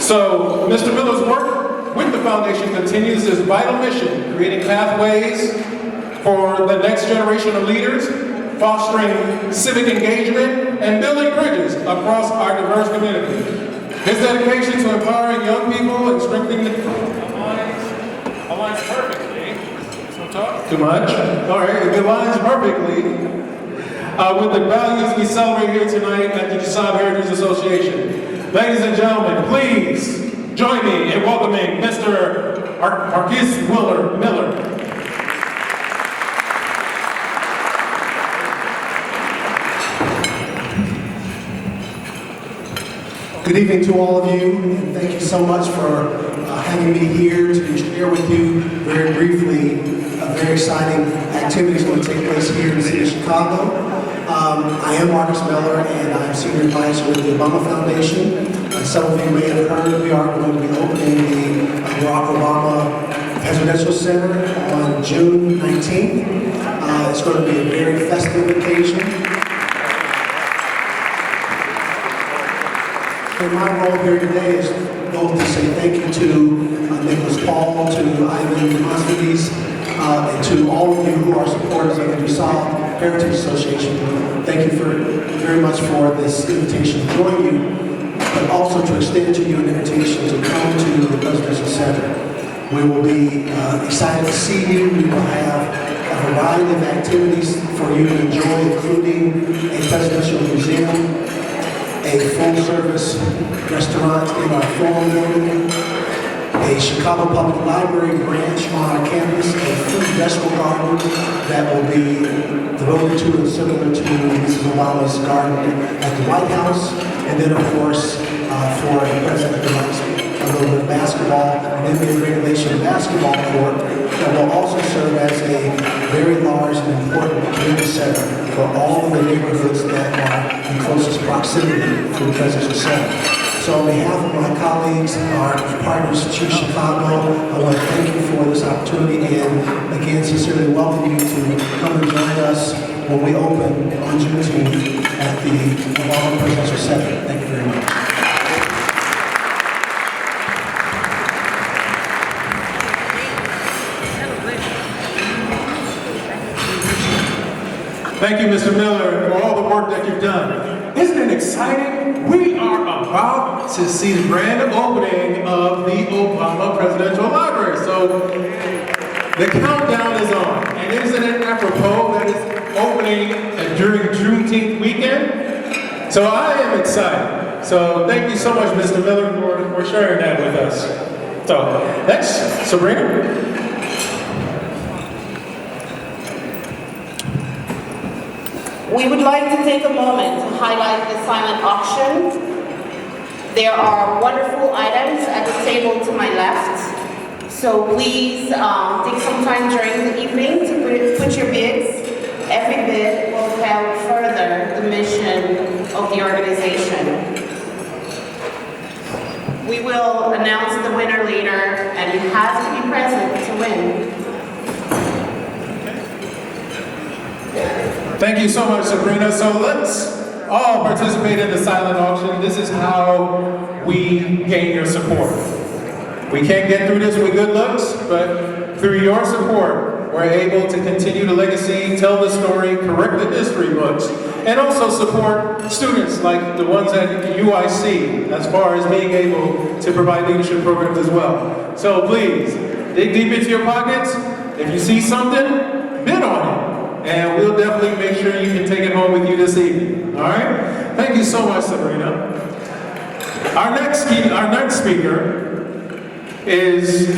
So, Mr. Miller's work with the foundation continues this vital mission, creating pathways for the next generation of leaders, fostering civic engagement, and building bridges across our diverse community. His dedication to empowering young people and strengthening aligns perfectly. Too much? All right, it aligns perfectly with the values we celebrate here tonight at the DuSable Heritage Association. Ladies and gentlemen, please join me in welcoming Mr. Marquise Miller. Good evening to all of you, and thank you so much for having me here to share with you very briefly very exciting activities going to take place here in the city of Chicago. I am Marcus Miller, and I'm Senior Advisor with the Obama Foundation. Some of you may have heard we are going to be opening the Barack Obama Presidential Center on June 19th. It's going to be a very festive occasion. And my role here today is both to say thank you to Nicholas Paul, to Ivan Demosthenes, and to all of you who are supporters of the DuSable Heritage Association. Thank you very much for this invitation to join you, but also to extend to you an invitation to come to the Presidential Center. We will be excited to see you. We will have a variety of activities for you to enjoy, including a museum, a full-service restaurant in our forum building, a Chicago Public Library branch on our campus, a fruit and vegetable garden that will be devoted to and similar to Mrs. Obama's garden at the White House, and then of course for the President a little bit of basketball, and then the regulation basketball court that will also serve as a very large and important community center for all of the neighborhoods that are in closest proximity to the Presidential Center. So on behalf of my colleagues, our partners at Choose Chicago, I want to thank you for this opportunity and again sincerely welcome you to come and join us when we open on Juneteenth at the Obama Presidential Center. Thank you very much. Thank you, Mr. Miller, for all the work that you've done. Isn't it exciting? We are about to see the grand opening of the Obama Presidential Library. So the countdown is on. And isn't it apropos that it's opening during Juneteenth weekend? So I am excited. So thank you so much, Mr. Miller, for sharing that with us. So next, Sabrina. We would like to take a moment to highlight the silent auction. There are wonderful items at the table to my left. So please take some time during the evening to put your bids. Every bid will help further the mission of the organization. We will announce the winner later, and you have to be present to win. Thank you so much, Sabrina. So let's all participate in the silent auction. This is how we gain your support. We can't get through this with good looks, but through your support, we're able to continue the legacy, tell the story, correct the history books, and also support students like the ones at UIC as far as being able to provide leadership programs as well. So please, dig deep into your pockets. If you see something, bid on it. And we'll definitely make sure you can take it home with you this evening. All right? Thank you so much, Sabrina. Our next speaker is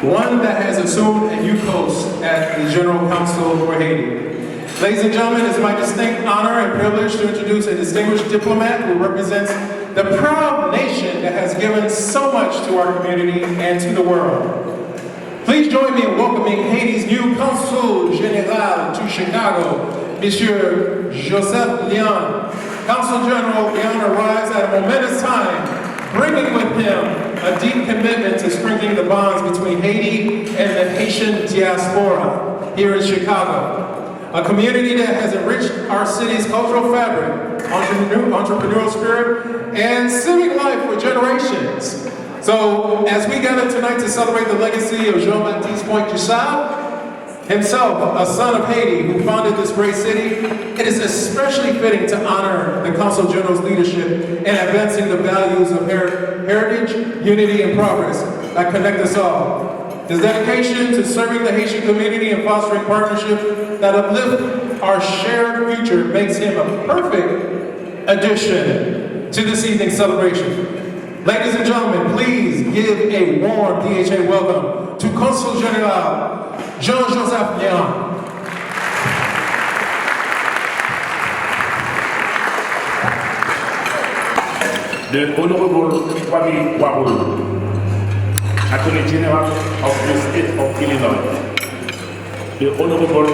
one that has assumed a new post at the General Counsel for Haiti. Ladies and gentlemen, it's my distinct honor and privilege to introduce a distinguished diplomat who represents the proud nation that has given so much to our community and to the world. Please join me in welcoming Haiti's new Consul General to Chicago, Monsieur Joseph Leon. Consul General Leon arrives at a momentous time, bringing with him a deep commitment to strengthening the bonds between Haiti and the Haitian diaspora here in Chicago, a community that has enriched our city's cultural fabric, entrepreneurial spirit, and civic life for generations. So, as we gather tonight to celebrate the legacy of Jean-Baptiste Pointe-Dussart, himself a son of Haiti who founded this great city, it is especially fitting to honor the Consul General's leadership in advancing the values of heritage, unity, and progress that connect us all. His dedication to serving the Haitian community and fostering partnerships that uplift our shared future makes him a perfect addition to this evening's celebration. Ladies and gentlemen, please give a warm DHA welcome to Consul General Jean-Joseph Leon. The Honorable Kwame Wabolo, Attorney General of the State of Illinois, the Honorable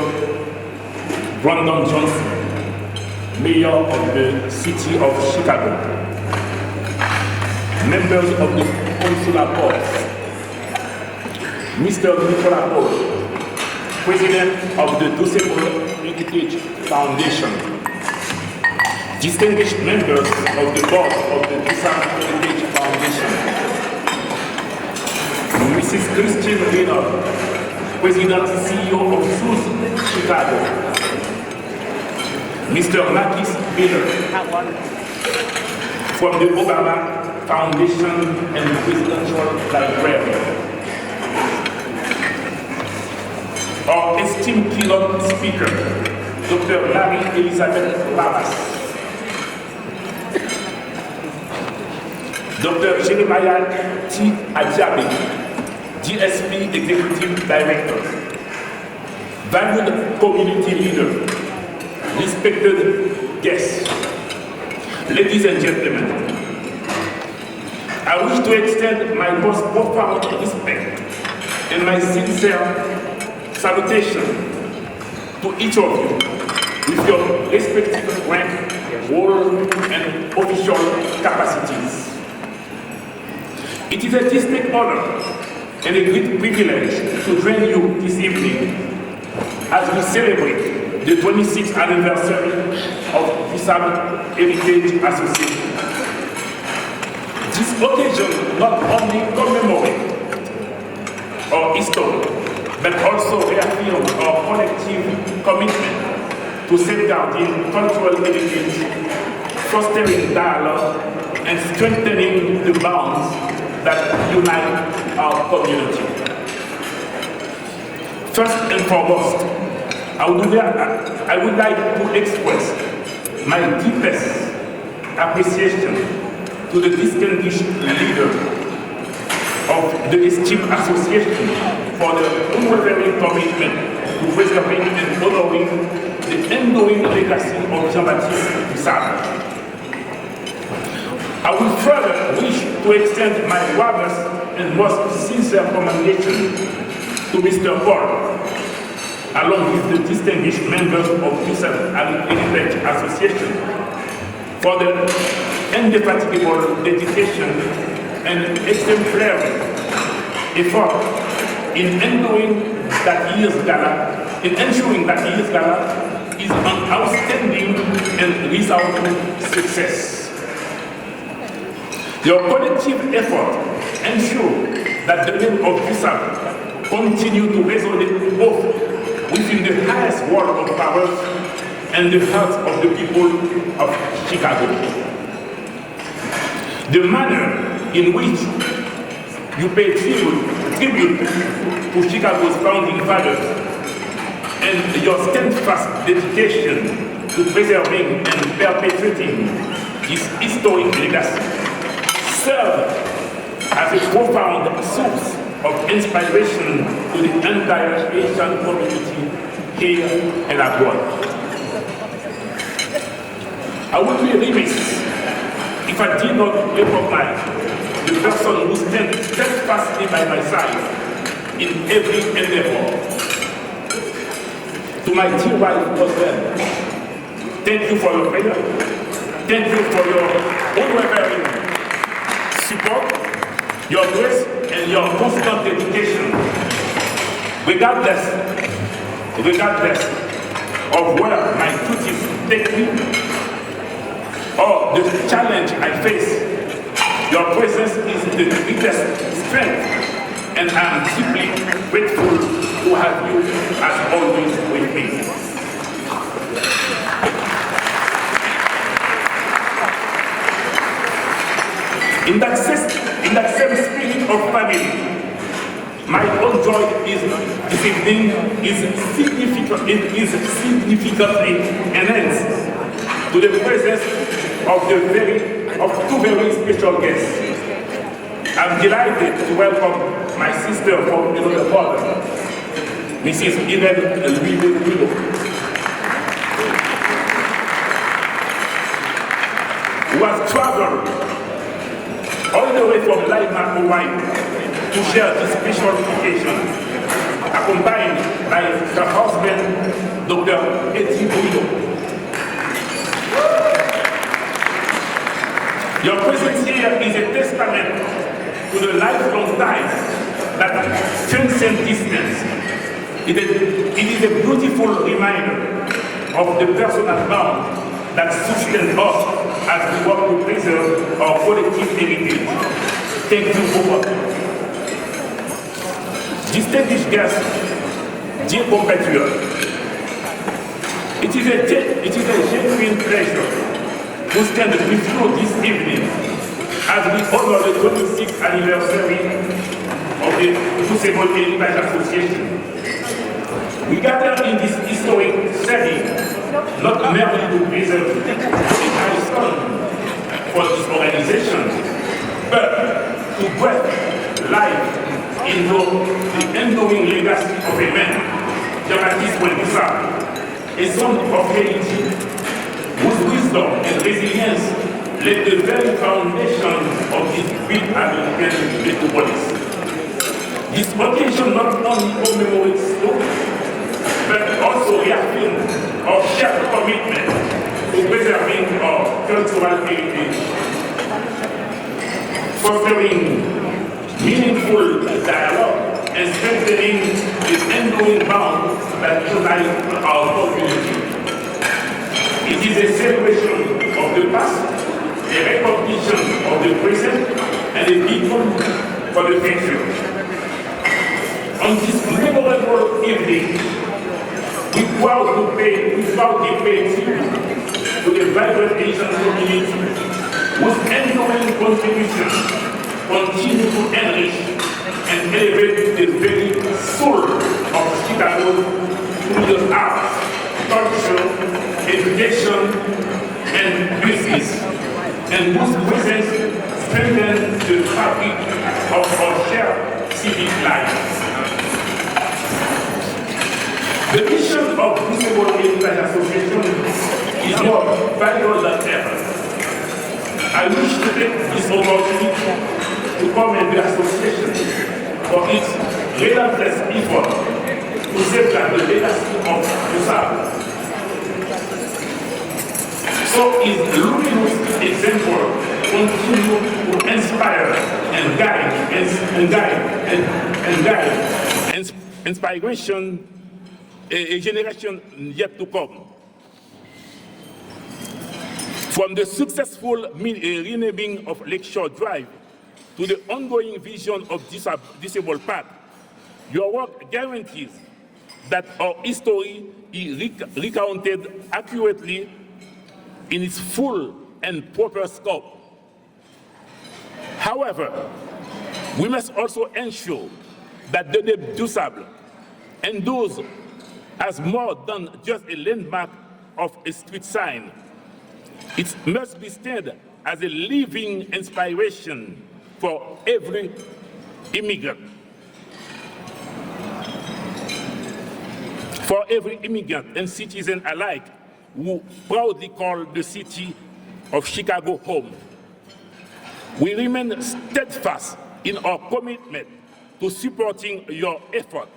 Brandon Johnson, Mayor of the City of Chicago, members of the Consular Board, Mr. Nicolas Paul, President of the DuSable Heritage Foundation, distinguished members of the Board of the DuSable Heritage Foundation, Mrs. Christine Reynolds, President and CEO of SUS Chicago, Mr. Marcus Miller, from the Obama Foundation and Presidential Library. Our esteemed keynote speaker, Dr. Marie-Elisabeth Lavas, Dr. Jeremiah T. Adjabi, GSP Executive Director, valued community leader, respected guests, ladies and gentlemen, I wish to extend my most profound respect and my sincere salutation to each of you with your respective rank, role, and official capacities. It is a distinct honor and a great privilege to join you this evening as we celebrate the 26th anniversary of DuSable Heritage Association. This occasion not only commemorates our history, but also reaffirms our collective commitment to safeguarding cultural heritage, fostering dialogue, and strengthening the bonds that unite our community. First and foremost, I would like to express my deepest appreciation to the distinguished leader of the esteemed association for the unwavering commitment to preserving and honoring the enduring legacy of Jean-Baptiste DuSable. I will further wish to extend my warmest and most sincere commendation to Mr. Paul, along with the distinguished members of DuSable Heritage Association, for the indefatigable dedication and exemplary effort in ensuring that year's gala is an outstanding and resounding success. Your collective effort ensure that the name of DuSable continue to resonate both within the highest world of powers and the hearts of the people of Chicago. The manner in which you pay tribute to Chicago's founding fathers and your steadfast dedication to preserving and perpetuating this historic legacy serve as a profound source of inspiration to the entire Asian community here and abroad. I would be remiss if I did not recognize the person who stands steadfastly by my side in every endeavor. To my dear wife, Roswell, thank you for your prayer. Thank you for your unwavering support, your grace, and your constant dedication, regardless of where my duties take me or the challenge I face. Your presence is the greatest strength, and I'm deeply grateful to have you as always with me. In that same spirit of family, my own joy this evening is significantly enhanced to the presence of two very special guests. I'm delighted to welcome my sister from another mother, Mrs. Irene Louis, who has traveled all the way from Lima, Hawaii, to share this special occasion, accompanied by her husband, Dr. Eddie Guido. Your presence here is a testament to the lifelong ties that transcend distance. It is a beautiful reminder of the personal bond that sustains us as we work to preserve our collective heritage. Thank you both. Distinguished guests, dear compatriots, it is a genuine pleasure to stand with you this evening as we honor the 26th anniversary of the DuSable Heritage Association. We gather in this historic setting not merely to preserve a milestone for this organization, but to breathe life into the enduring legacy of a man, Jean-Baptiste DuSable, a son of Haiti, whose wisdom and resilience laid the very foundation of this great American metropolis. This occasion not only commemorates story, but also reaffirms our shared commitment to preserving our cultural heritage, fostering meaningful dialogue, and strengthening the enduring bonds that unite our community. It is a celebration of the past, a recognition of the present, and a vision for the future. On this memorable evening, we proudly pay tribute to the vibrant Asian community whose enduring contributions continue to enrich and elevate the very soul of Chicago through the arts, culture, education, and business, and whose presence strengthens the fabric of our shared civic life. The mission of DuSable Heritage Association is more valuable than ever. I wish to take this opportunity to commend the association for its relentless effort to safeguard the legacy of DuSable. So its luminous example continue to inspire and guide inspiration a generation yet to come. From the successful renaming of Lakeshore Drive to the ongoing vision of DuSable Park, your work guarantees that our history is recounted accurately in its full and proper scope. However, we must also ensure that the name DuSable endures as more than just a landmark of a street sign. It must be seen as a living inspiration for every immigrant. For every immigrant and citizen alike who proudly call the city of Chicago home. We remain steadfast in our commitment to supporting your effort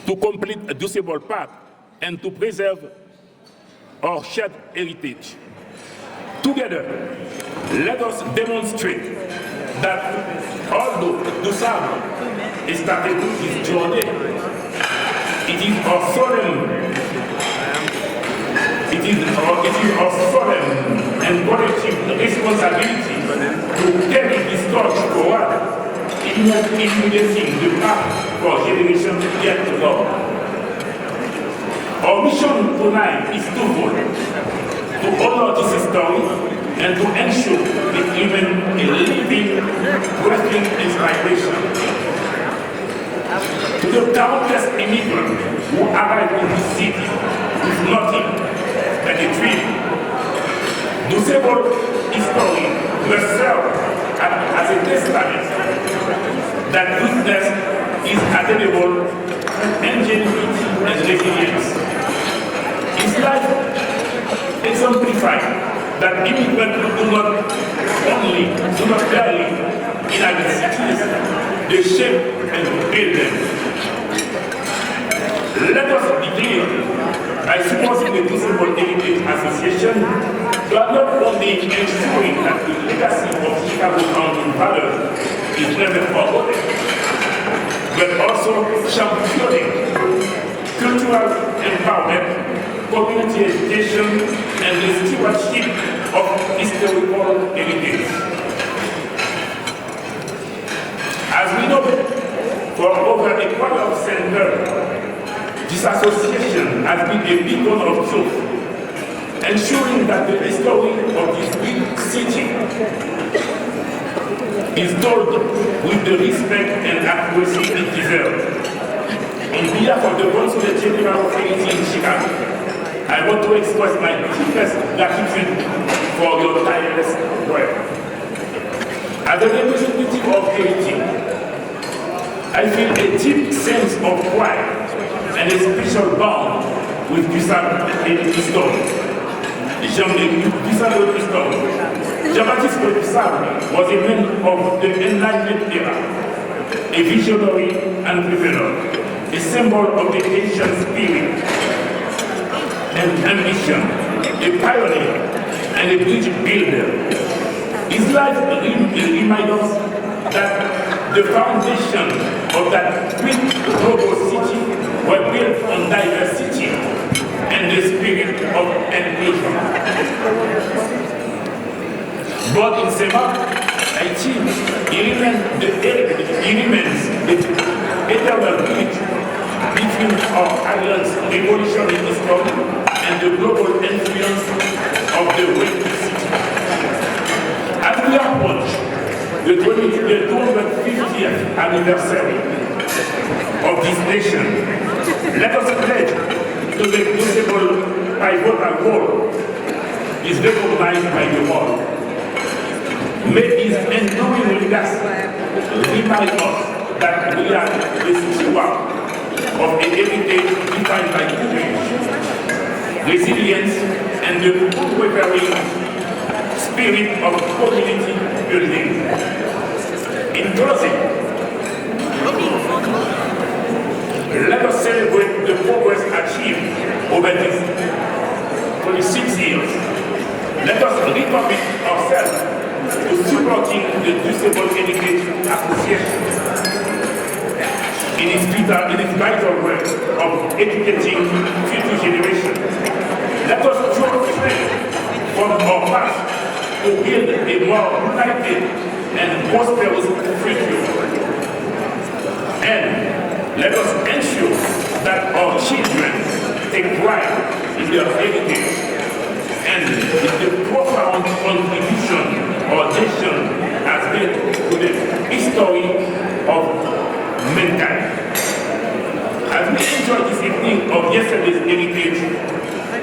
to complete a DuSable Park and to preserve our shared heritage. Together, let us demonstrate that although DuSable started his journey, it is our solemn and collective responsibility to carry this torch forward, illuminating the path for generations yet to come. Our mission tonight is twofold: to honor this story and to ensure it remains a living, breathing inspiration. To the countless immigrants who arrived in this city with nothing but a dream, DuSable history must serve as a testament that goodness is attainable through ingenuity and resilience. His life exemplified that immigrants do not barely inhabit cities, they shape and build them. Let us begin by supporting the DuSable Heritage Association to not only ensuring that the legacy of Chicago founding fathers is never forgotten, but also championing cultural empowerment, community education, and the stewardship of historical heritage. As we know, for over a quarter of a century, this association has been a beacon of truth, ensuring that the history of this big city is told with the respect and accuracy it deserves. On behalf of the Consulate General of Haiti in Chicago, I want to express my deepest gratitude for your tireless work. As a representative of Haiti, I feel a deep sense of pride and a special bond with DuSable history. Jean-Baptiste DuSable was a man of the Enlightenment era, a visionary entrepreneur, a symbol of the Haitian spirit and ambition, a pioneer and a bridge builder. His life reminds us that the foundation of that great global city were built on diversity and the spirit of engagement. But in Semak, Haiti, he remains the eternal bridge between our island's revolutionary history and the global influence of the great city. As we approach the 250th anniversary of this nation, let us pledge to the DuSable pivotal role is recognized by the world. May his enduring legacy remind us that we are the steward of a heritage defined by courage, resilience, and the unwavering spirit of community building. In closing, let us celebrate the progress achieved over these 26 years. Let us recommit ourselves to supporting the DuSable Education Association in its vital work of educating future generations. Let us draw strength from our past to build a more united and prosperous future. And let us ensure that our children take pride in their heritage and in the profound contribution our nation has made to the history of mankind. As we enjoy this evening of yesterday's heritage,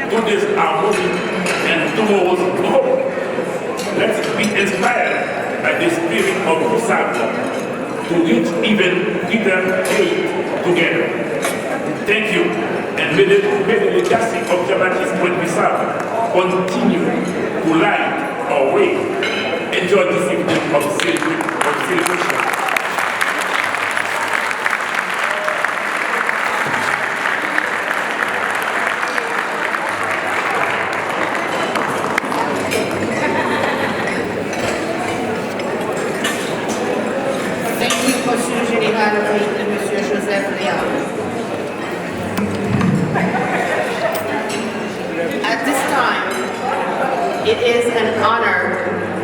today's harmony, and tomorrow's hope, let's be inspired by the spirit of DuSable to reach even greater heights together. Thank you, and may the legacy of Jean-Baptiste DuSable continue to light our way. Enjoy this evening of celebration. Thank you, Monsieur Général et Monsieur Joseph Léon. At this time, it is an honor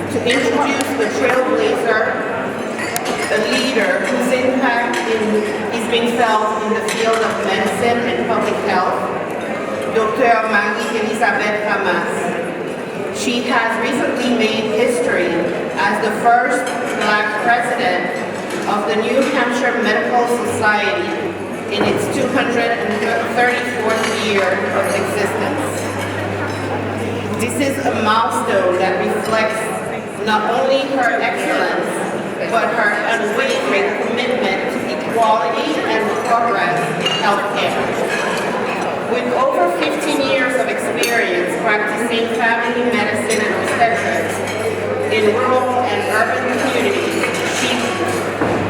to introduce the trailblazer, a leader whose impact is being felt in the field of medicine and public health, Dr. Marie-Elisabeth Ramas. She has recently made history as the first Black president of the New Hampshire Medical Society in its 234th year of existence. This is a milestone that reflects not only her excellence, but her unwavering commitment to equality and progress in healthcare. With over 15 years of experience practicing family medicine and obstetrics in rural and urban communities,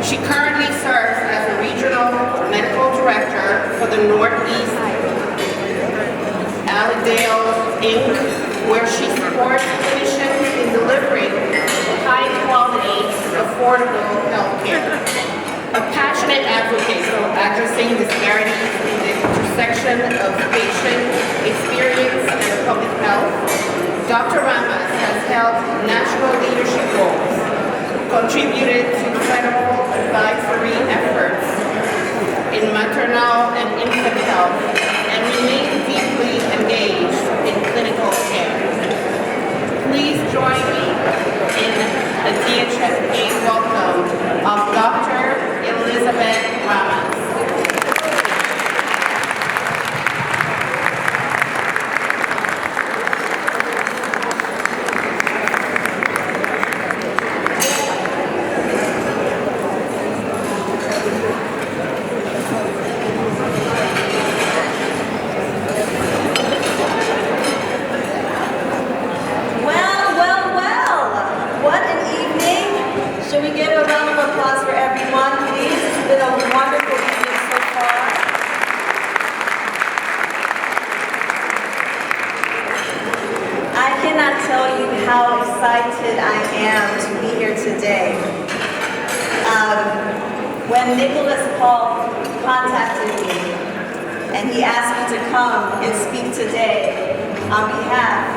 she currently serves as a regional medical director for the Northeast Allendale, Inc., where she supports clinicians in delivering high-quality, affordable health care. A passionate advocate for addressing disparities in the intersection of patient experience and public health, Dr. Ramas has held national leadership roles, contributed to federal advisory efforts in maternal and infant health, and remained deeply engaged in clinical care. Please join me in the DHFA welcome of Dr. Elizabeth Ramas. cannot tell you how excited I am to be here today. When Nicholas Paul contacted me and he asked me to come and speak today on behalf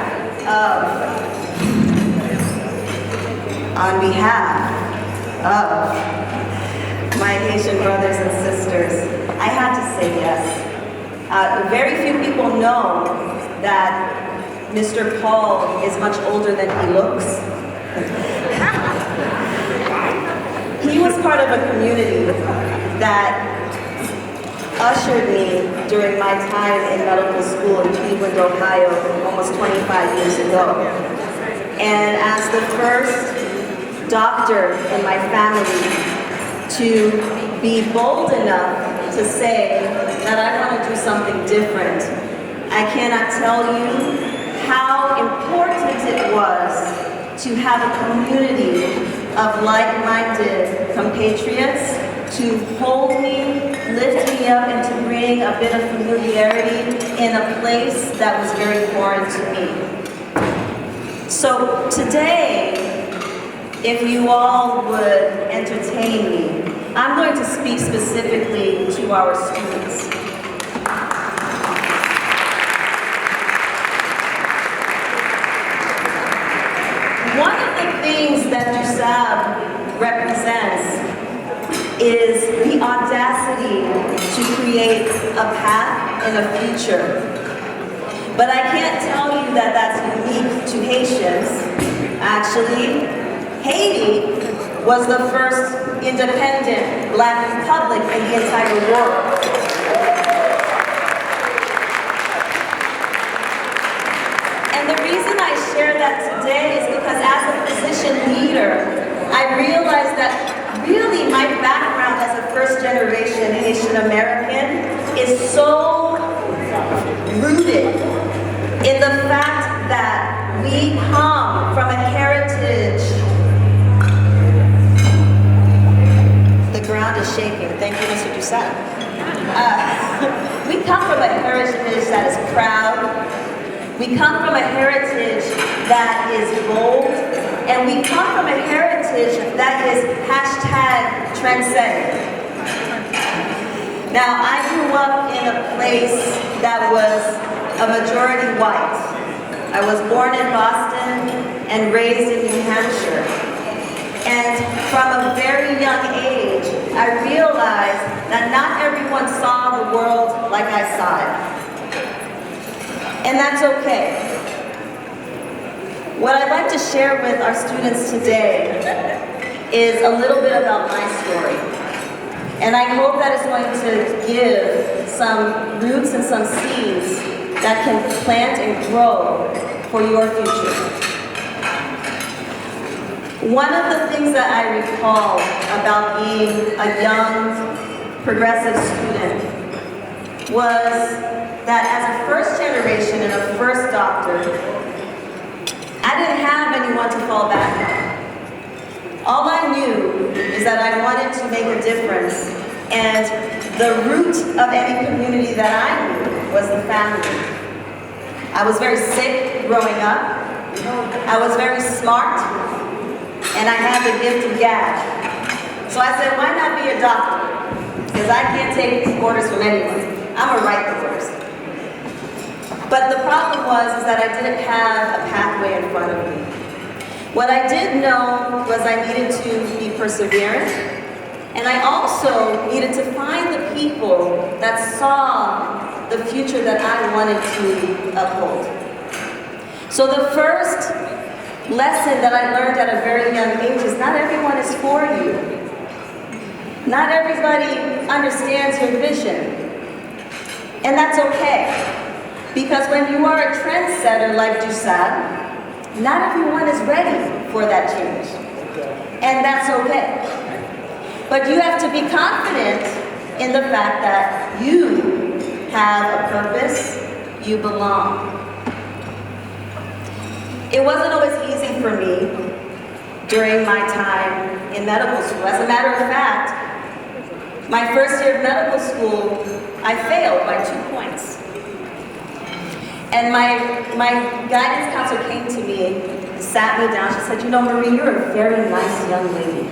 of my Haitian brothers and sisters, I had to say yes. Very few people know that Mr. Paul is much older than he looks. He was part of a community that ushered me during my time in medical school in Cleveland, Ohio, almost 25 years ago. And as the first doctor in my family to be bold enough to say that I want to do something different, I cannot tell you how important it was to have a community of like-minded compatriots to hold me, lift me up, and to bring a bit of familiarity in a place that was very foreign to me. So today, if you all would entertain me, I'm going to speak specifically to our students. One of the things that DuSable represents is the audacity to create a path and a future. But I can't tell you that that's unique to Haitians. Actually, Haiti was the first independent Black republic in the entire world. And the reason I share that today is because as a physician leader, I realized that really my background as a first-generation Haitian American is so rooted in the fact that we come from a heritage. The ground is shaking. Thank you, Mr. DuSable. We come from a heritage that is proud. We come from a heritage that is bold. And we come from a heritage that is #trendsetting. Now, I grew up in a place that was a majority white. I was born in Boston and raised in New Hampshire. And from a very young age, I realized that not everyone saw the world like I saw it. And that's okay. What I'd like to share with our students today is a little bit about my story. And I hope that it's going to give some roots and some seeds that can plant and grow for your future. One of the things that I recall about being a young, progressive student was that as a first generation and a first doctor, I didn't have anyone to fall back on. All I knew is that I wanted to make a difference, and the root of any community that I knew was the family. I was very sick growing up. I was very smart, and I had the gift of gab. So I said, why not be a doctor? Because I can't take orders from anyone. I'm gonna write the orders. But the problem was that I didn't have a pathway in front of me. What I did know was I needed to be perseverant, and I also needed to find the people that saw the future that I wanted to uphold. So the first lesson that I learned at a very young age is not everyone is for you. Not everybody understands your vision. And that's okay. Because when you are a trendsetter like DuSable, not everyone is ready for that change. And that's okay. But you have to be confident in the fact that you have a purpose, you belong. It wasn't always easy for me during my time in medical school. As a matter of fact, my first year of medical school, I failed by 2 points. And my guidance counselor came to me and sat me down. She said, you know, Marie, you're a very nice young lady.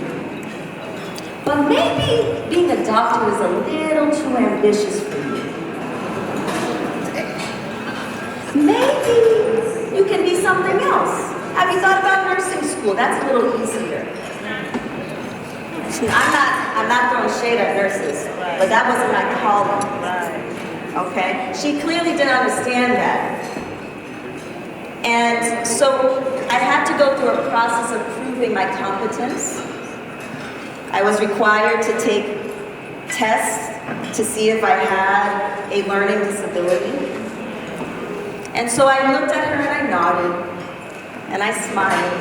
But maybe being a doctor is a little too ambitious for you. Maybe you can be something else. Have you thought about nursing school? That's a little easier. I'm not throwing shade at nurses, but that wasn't my calling. Okay? She clearly didn't understand that. And so I had to go through a process of proving my competence. I was required to take tests to see if I had a learning disability. And so I looked at her and I nodded, and I smiled,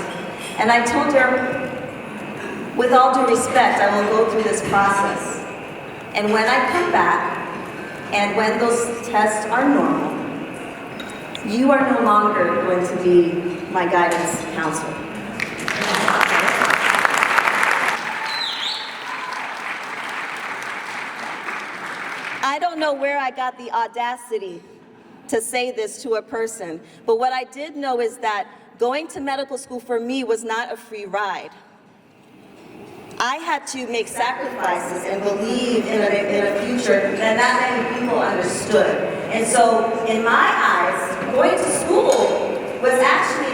and I told her, with all due respect, I will go through this process. And when I come back, and when those tests are normal, you are no longer going to be my guidance counselor. I don't know where I got the audacity to say this to a person, but what I did know is that going to medical school for me was not a free ride. I had to make sacrifices and believe in a future that not many people understood. And so, in my eyes, going to school was actually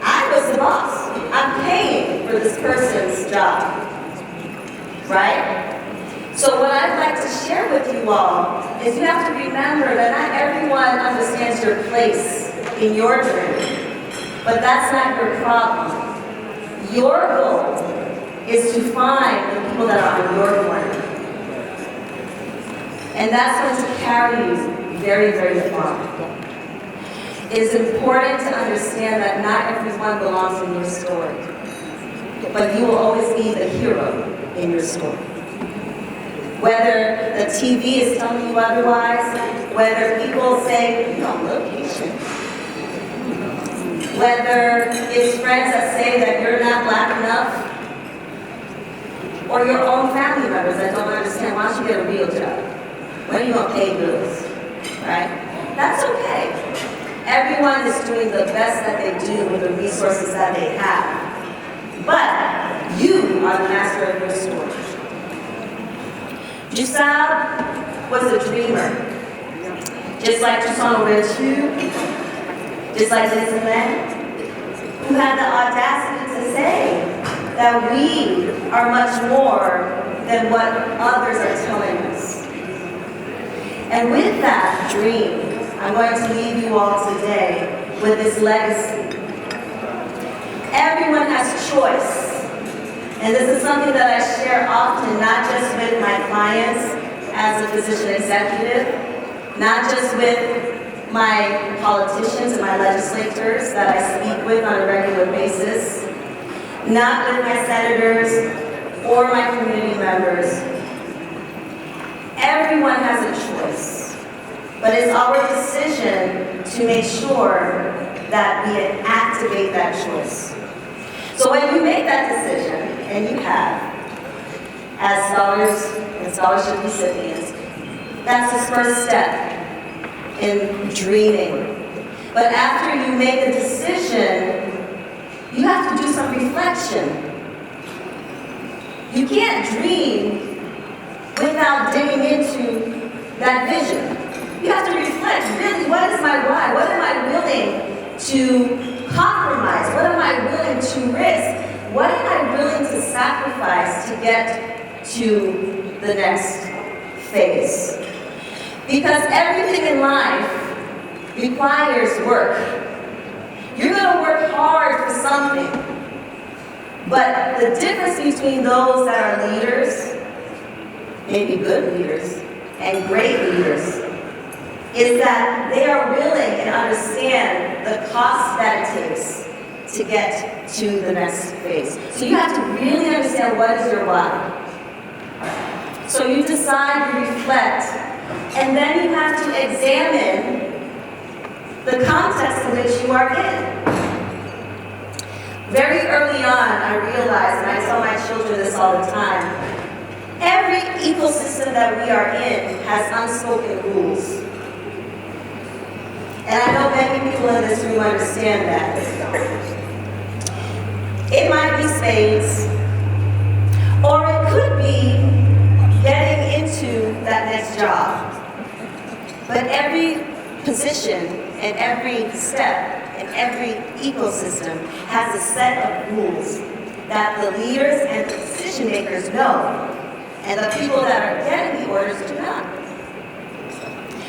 I was the boss. I'm paying for this person's job, right? So what I'd like to share with you all is you have to remember that not everyone understands your place in your journey, but that's not your problem. Your goal is to find the people that are on your corner. And that's going to carry you very, very far. It is important to understand that not everyone belongs in your story, but you will always be the hero in your story. Whether the TV is telling you otherwise, whether people say, you don't look Haitian, whether it's friends that say that you're not black enough, or your own family members that don't understand, why don't you get a real job? When are you going to pay bills? Right? That's okay. Everyone is doing the best that they do with the resources that they have. But you are the master of your story. DuSable was a dreamer. Just like Toussaint Louverture, just like DuSable, who had the audacity to say that we are much more than what others are telling us. And with that dream, I'm going to leave you all today with this legacy. Everyone has choice. And this is something that I share often, not just with my clients as a physician executive, not just with my politicians and my legislators that I speak with on a regular basis, not with my senators or my community members. Everyone has a choice, but it's our decision to make sure that we activate that choice. So when you make that decision, and you have, as scholars and scholarship recipients, that's the first step in dreaming. But after you make a decision, you have to do some reflection. You can't dream without digging into that vision. You have to reflect, really, what is my why? What am I willing to compromise? What am I willing to risk? What am I willing to sacrifice to get to the next phase? Because everything in life requires work. You're going to work hard for something. But the difference between those that are leaders, maybe good leaders, and great leaders, is that they are willing and understand the cost that it takes to get to the next phase. So you have to really understand what is your why. So you decide, you reflect, and then you have to examine the context in which you are in. Very early on, I realized, and I tell my children this all the time, every ecosystem that we are in has unspoken rules. And I know many people in this room understand that. It might be spades, or it could be getting into that next job. But every position and every step and every ecosystem has a set of rules that the leaders and the decision makers know, and the people that are getting the orders do not.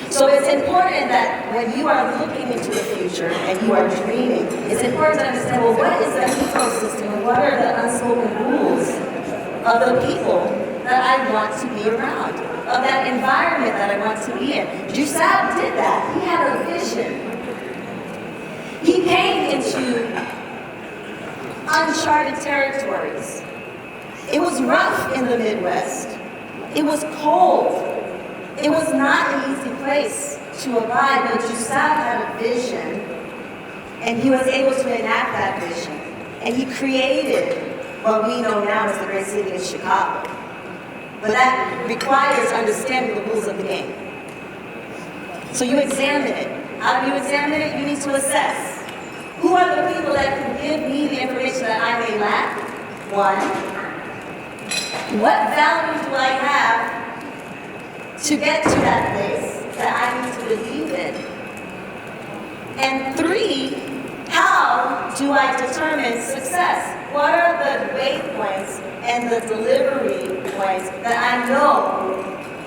So it's important that when you are looking into the future and you are dreaming, it's important to understand, well, what is that ecosystem and what are the unspoken rules of the people that I want to be around, of that environment that I want to be in. DuSable did that. He had a vision. He came into uncharted territories. It was rough in the Midwest. It was cold. It was not an easy place to abide, but DuSable had a vision, and he was able to enact that vision. And he created what we know now as the great city of Chicago. But that requires understanding the rules of the game. So you examine it. How do you examine it? You need to assess. Who are the people that can give me the information that I may lack? One. What values do I have to get to that place that I need to believe in? And three, how do I determine success? What are the waypoints and the delivery points that I know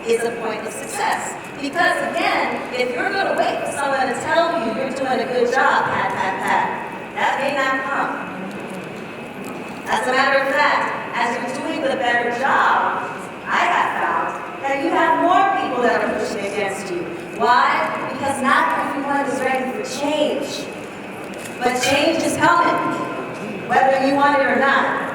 is a point of success? Because again, if you're going to wait for someone to tell you you're doing a good job, that may not come. As a matter of fact, as you're doing the better job, I have found that you have more people that are pushing against you. Why? Because not everyone is ready for change. But change is coming, whether you want it or not.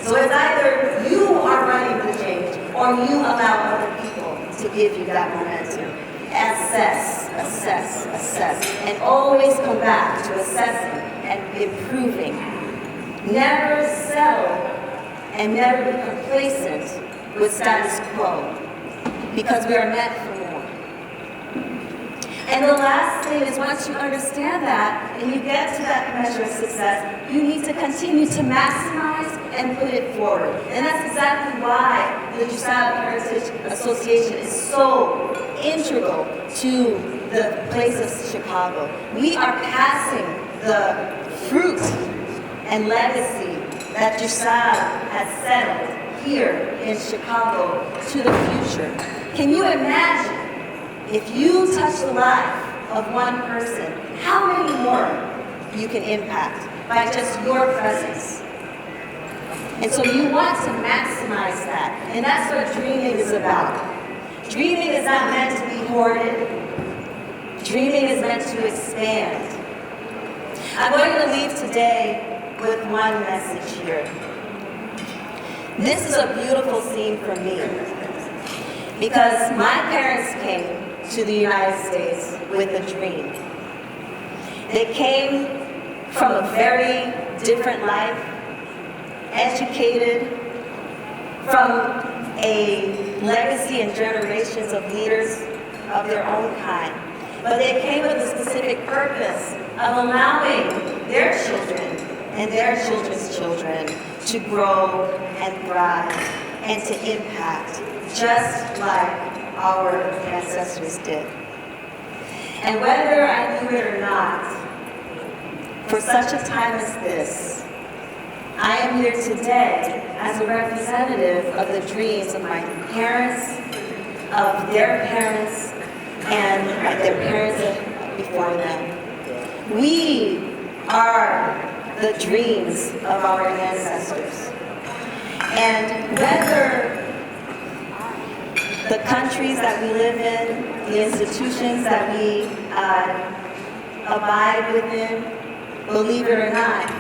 So it's either you are running the change or you allow other people to give you that momentum. Assess, assess, assess, and always come back to assessing and improving. Never settle and never be complacent with status quo, because we are meant for more. And the last thing is, once you understand that and you get to that measure of success, you need to continue to maximize and put it forward. And that's exactly why the DuSable Heritage Association is so integral to the place of Chicago. We are passing the fruit and legacy that DuSable has settled here in Chicago to the future. Can you imagine if you touch the life of one person, how many more you can impact by just your presence? And so you want to maximize that. And that's what dreaming is about. Dreaming is not meant to be hoarded. Dreaming is meant to expand. I'm going to leave today with one message here. This is a beautiful scene for me, because my parents came to the United States with a dream. They came from a very different life, educated, from a legacy and generations of leaders of their own kind. But they came with a specific purpose of allowing their children and their children's children to grow and thrive and to impact, just like our ancestors did. And whether I knew it or not, for such a time as this, I am here today as a representative of the dreams of my parents, of their parents, and their parents before them. We are the dreams of our ancestors. And whether the countries that we live in, the institutions that we abide within, believe it or not,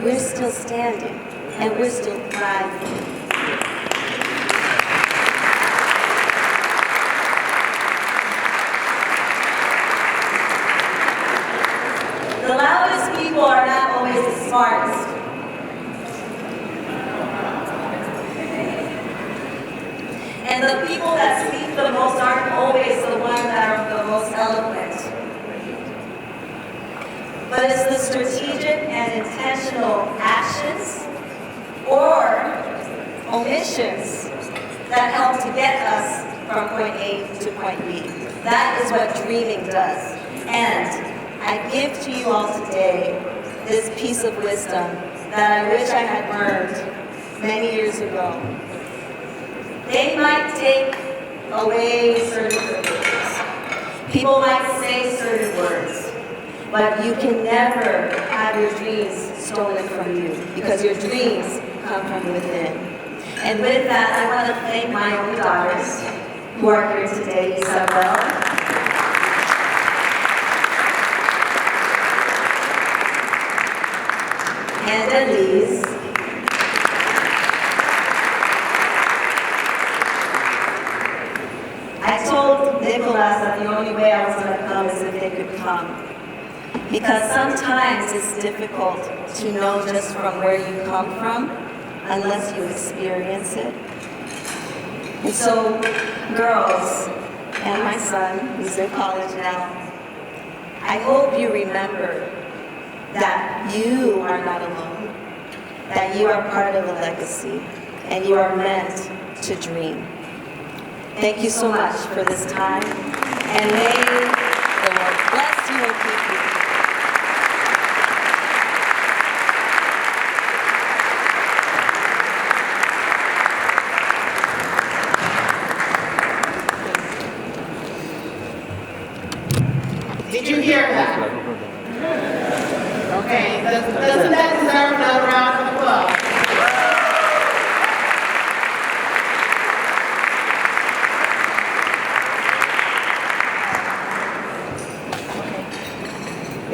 we're still standing and we're still thriving. The loudest people are not always the smartest. And the people that speak the most aren't always the ones that are the most eloquent. but it's the strategic and intentional actions or omissions that help to get us from point A to point B. That is what dreaming does. And I give to you all today this piece of wisdom that I wish I had learned many years ago. They might take away certain privileges. People might say certain words, but you can never have your dreams stolen from you because your dreams come from within. And with that, I want to thank my own daughters who are here today, Isabel, and Elise, I told Nicholas that the only way I was going to come is if they could come. Because sometimes it's difficult to know just from where you come from unless you experience it. And so, girls, and my son, who's in college now, I hope you remember that you are not alone, that you are part of a legacy, and you are meant to dream. Thank you so much for this time, and may the Lord bless you and keep you. Did you hear that? Okay, doesn't that deserve another round of applause?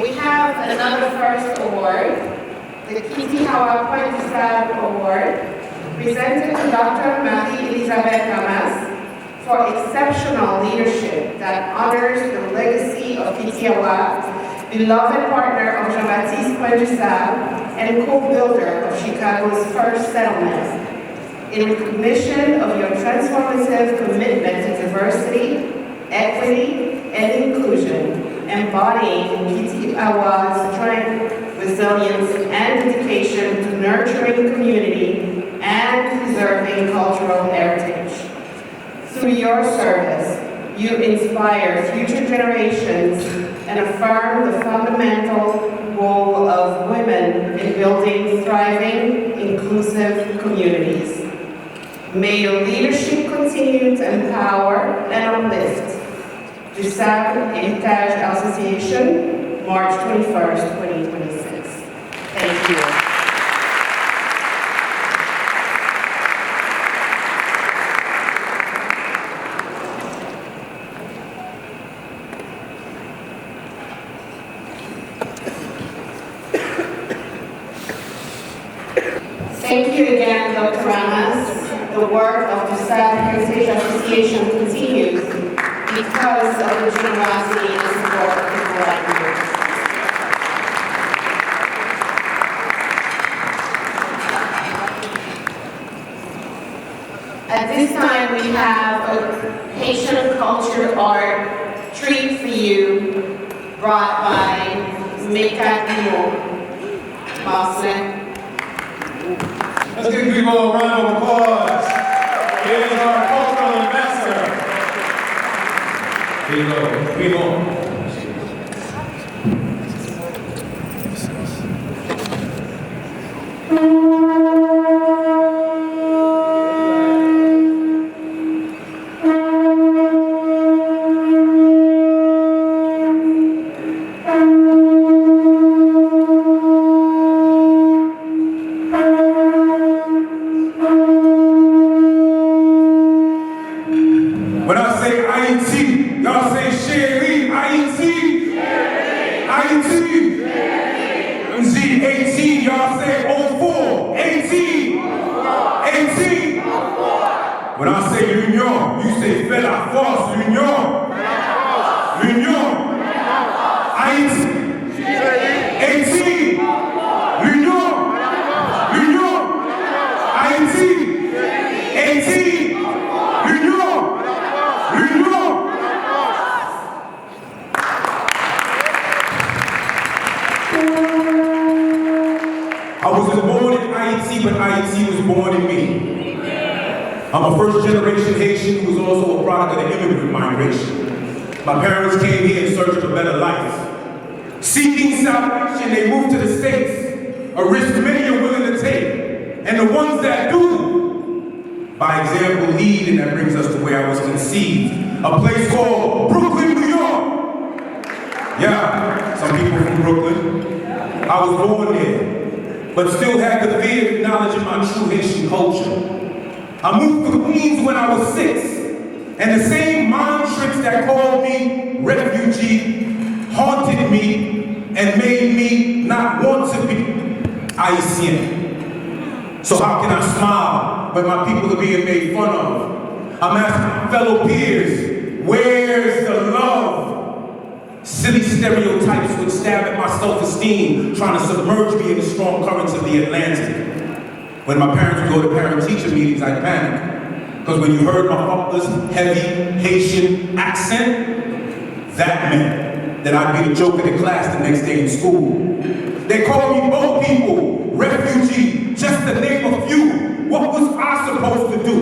We have another first award, the Kitty Howard Point DuSable Award, presented to Dr. Marie Elizabeth Camas for exceptional leadership that honors the legacy of Kitty Howard, beloved partner of Jean-Baptiste Point DuSable and co-builder of Chicago's first settlement. In recognition of your transformative commitment to diversity, equity, and inclusion, embodying Kitty Howard's strength, resilience, and dedication to nurturing community and preserving cultural heritage. Through your service, you inspire future generations and affirm the fundamental role of women in building thriving, inclusive communities. May your leadership continue to empower and uplift. DuSable Heritage Association, March 21st, 2026. Thank you. Thank you again, Dr. Ramos. The work of the DuSable Heritage Association continues because of the generosity and support of people like you. At this time, we have a Haitian culture art treat for you brought by Meka Dimo. Marcelin. Let's give people a round of applause. It is our cultural ambassador. Pino. When I say Haiti, y'all say Chérie, Haiti. Haiti. Mzi 18, y'all say 04. 18. 18. When I say l'union, you say fais la force, l'union. L'union. Haiti. 18. L'union. L'union. Haiti. 18. L'union. L'union. I wasn't born in Haiti, but Haiti was born in me. I'm a first-generation Haitian who was also a product of the immigrant migration. My parents came here in search of a better life. Seeking salvation, they moved to the States, a risk many are willing to take. And the ones that do, by example, lead, and that brings us to where I was conceived. A place called Brooklyn, New York. Yeah, some people from Brooklyn. I was born there, but still had the fear of acknowledging my true Haitian culture. I moved to Queens when I was 6, and the same mind tricks that called me refugee haunted me and made me not want to be Haitian. So how can I smile when my people are being made fun of? I'm asking my fellow peers, where's the love? Silly stereotypes would stab at my self-esteem, trying to submerge me in the strong currents of the Atlantic. When my parents would go to parent-teacher meetings, I'd panic. Because when you heard my father's heavy Haitian accent, that meant that I'd be the joke of the class the next day in school. They called me boat people, refugee, just to name a few. What was I supposed to do?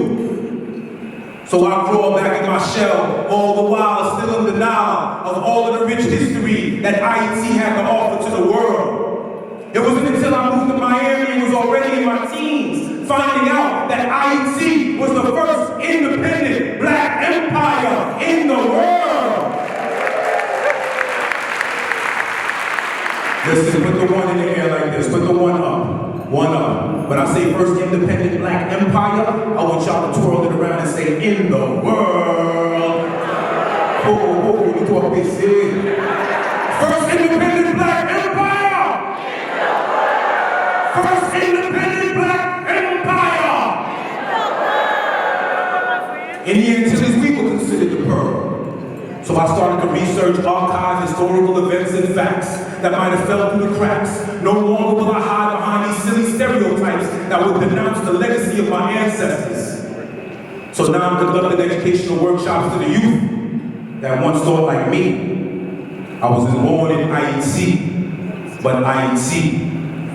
So I crawled back in my shell, all the while still in denial of all of the rich history that Haiti had to offer to the world. It wasn't until I moved to Miami and was already in my teens, finding out that Haiti was the first independent black empire in the world. Listen, put the one in the air like this, put the one up. One up. When I say first independent black empire, I want y'all to twirl it around and say, in the world. You talk big shit. First independent black empire. First independent black empire. In the Antilles, we were considered the pearl. So I started to research, archive historical events and facts that might have fell through the cracks. No longer will I hide behind these silly stereotypes that would denounce the legacy of my ancestors. So now I'm conducting educational workshops to the youth that once thought like me. I wasn't born in Haiti, but Haiti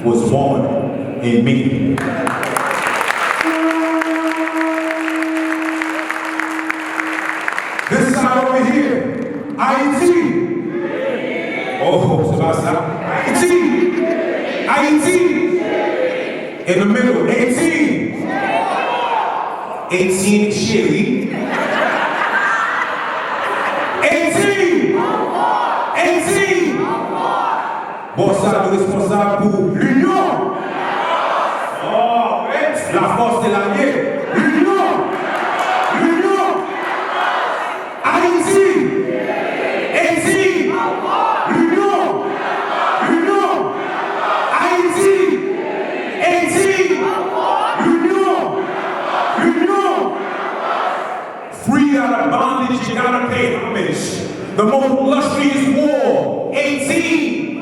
was born in me. This side over here, Haiti. Oh, c'est pas ça. Haiti. Haiti. In the middle, 18. 18, chérie. 18. 18. Bon, ça, le responsable pour l'union. Oh, la force de l'allié. L'union. L'union. Haïti. 18. L'union. L'union. Haïti. 18. L'union. L'union. Free out of bondage, you gotta pay homage. The most illustrious war, 18.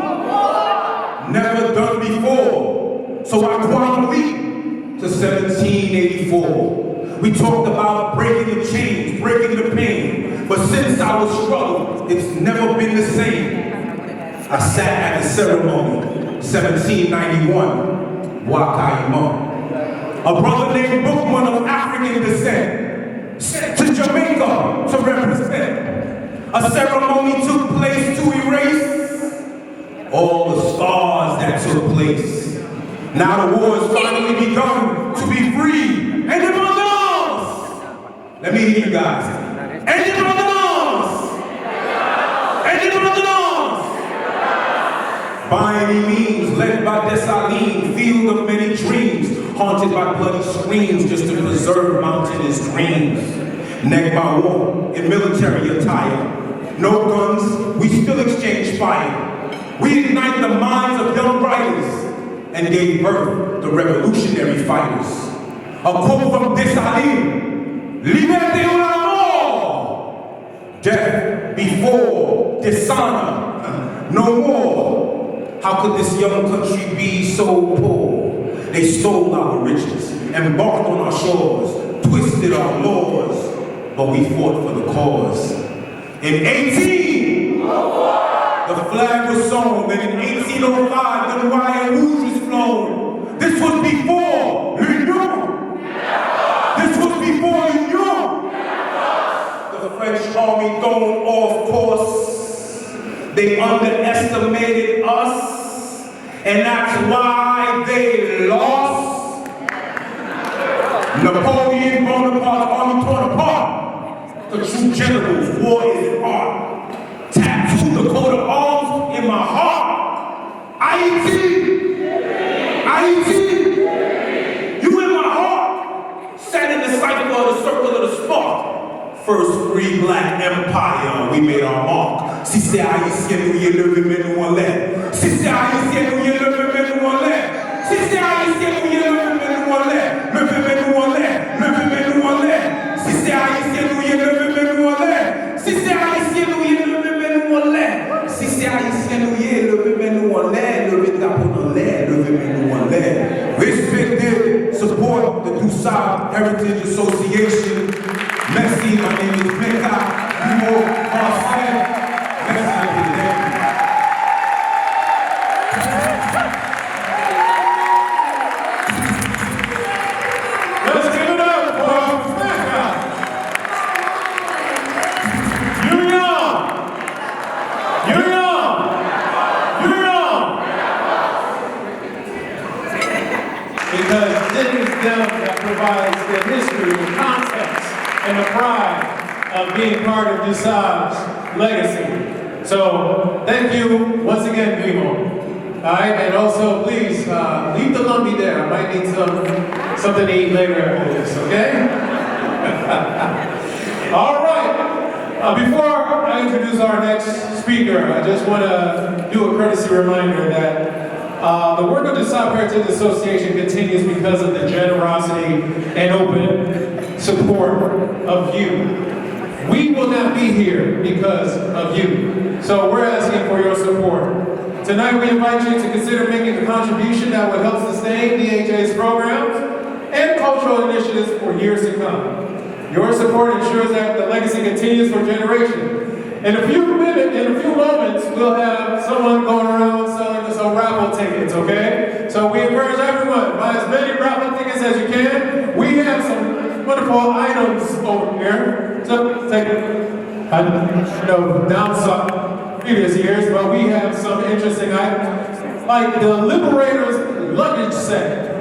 Never done before. So I chronically to 1784. We talked about breaking the chains, breaking the pain. But since I was struggling, it's never been the same. I sat at the ceremony, 1791, Wakaima. A brother named Bookman of African descent sent to Jamaica to represent. A ceremony took place to erase all the scars that took place. Now the war has finally begun to be free. Independence! Let me hear you guys. Independence! Independence! By any means, led by Dessalines, field of many dreams, haunted by bloody screams just to preserve mountainous dreams. Neck by war in military attire. No guns, we still exchange fire. We ignite the minds of young writers and gave birth to revolutionary fighters. A quote from Dessalines, Liberté ou la mort! Death before dishonor, no more. How could this young country be so poor? They stole our riches, embarked on our shores, twisted our laws, but we fought for the cause. In 18, the flag was sown, and in 1805, the Royal Rouge was flown. They underestimated us, and that's why they lost. Napoleon Bonaparte's army torn apart. The true generals, war is an art. Tattooed the coat of arms in my heart. You in my heart. Sat in the cycle of the circle of the spark. First free black empire, we made our mark. Si c'est haïtien, nous y levons, mais nous en l'air. Si c'est haïtien, nous y levons, mais nous en l'air. Si c'est haïtien, nous y levons, mais nous en l'air. Levez, mais nous en l'air. Levez, mais nous en l'air. Si c'est haïtien, nous y levons, mais nous en l'air. Si c'est haïtien, nous y levons, mais nous en l'air. Si c'est haïtien, nous y levons, mais nous en l'air. Levez ta peau dans l'air. Levez, mais nous en l'air. Respected, support the DuSable Heritage Association. Merci, my name is Mecca. People are saying, merci, Let's give it up for Mecca. You're young. Because it is them that provides the history, the context, and the pride of being part of DuSable's legacy. So, thank you once again, Primo. Alright, and also please, leave the lumpy there. I might need something to eat later after this, okay? Alright, before I introduce our next speaker, I just want to do a courtesy reminder that the work of the DuSable Heritage Association continues because of the generosity and open support of you. We will not be here because of you. So we're asking for your support. Tonight we invite you to consider making a contribution that will help sustain DHA's programs and cultural initiatives for years to come. Your support ensures that the legacy continues for generations. In a few moments, we'll have someone going around selling us some raffle tickets, okay? So we encourage everyone, buy as many raffle tickets as you can. We have some wonderful items over here. So take down some previous years, but we have some interesting items, like the Liberator's luggage set.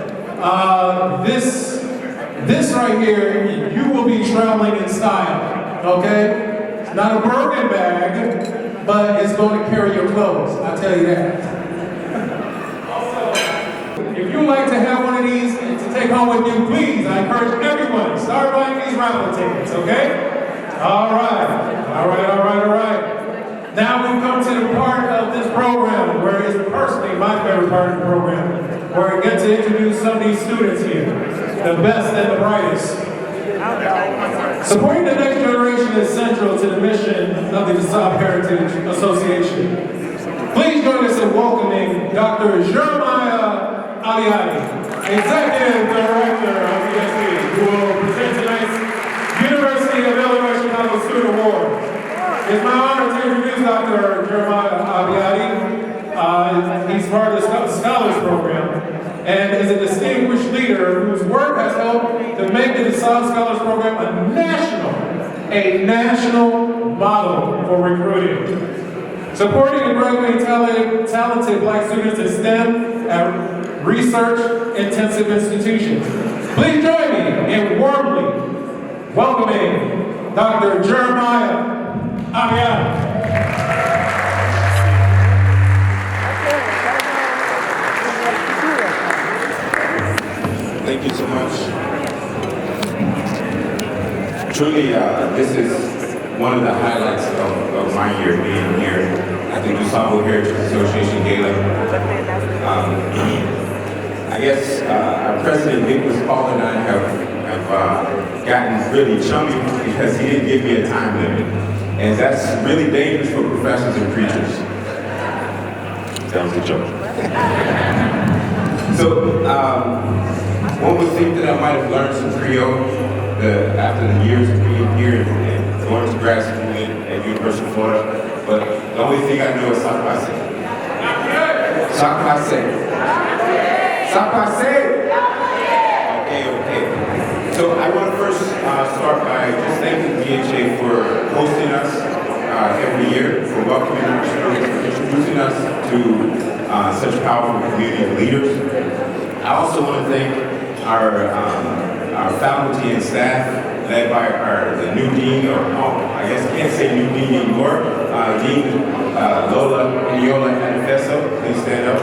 This right here, you will be traveling in style, okay? It's not a Birkin bag, but it's going to carry your clothes, I'll tell you that. If you'd like to have one of these to take home with you, please, I encourage everyone, start buying these raffle tickets, okay? All right. Now we've come to the part of this program where it's personally my favorite part of the program, where I get to introduce some of these students here, the best and the brightest. Supporting the next generation is central to the mission of the DuSable Heritage Association. Please join us in welcoming Dr. Jeremiah Aliati, Executive Director of ESD, who will present tonight's University of Illinois Chicago Student Award. It's my honor to introduce Dr. Jeremiah Aliati. He's part of the Scholars Program and is a distinguished leader whose work has helped to make the DuSable Scholars Program a national model for recruiting. Supporting and graduating talented Black students in STEM at research-intensive institutions. Please join me in warmly welcoming Dr. Jeremiah Aliati. Thank you so much. Truly, this is one of the highlights of my year being here at the DuSable Heritage Association Gala. I guess our president, Nicholas Paul, and I have gotten really chummy because he didn't give me a time limit. And that's really dangerous for professors and preachers. That was a joke. So, one would think that I might have learned some Creole after the years of being here and going to grad school at University of Florida, but the only thing I know is Sapase. Okay. So I want to first start by just thanking DHA for hosting us. every year for welcoming our students, for introducing us to such powerful community leaders. I also want to thank our faculty and staff, led by the new dean, or I guess I can't say new dean anymore, Dean Lola Niola Adefeso. Please stand up.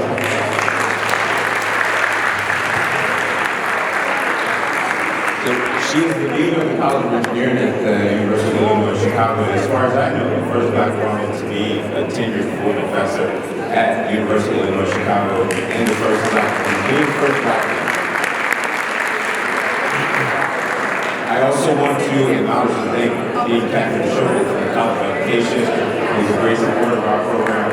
She is the dean of the College of Engineering at the University of Illinois Chicago. And as far as I know, the first Black woman to be a tenured full professor at the University of Illinois Chicago, and the first Black woman. I also want to acknowledge and thank Dean Catherine Schroeder from the College of Education, who's a great supporter of our program.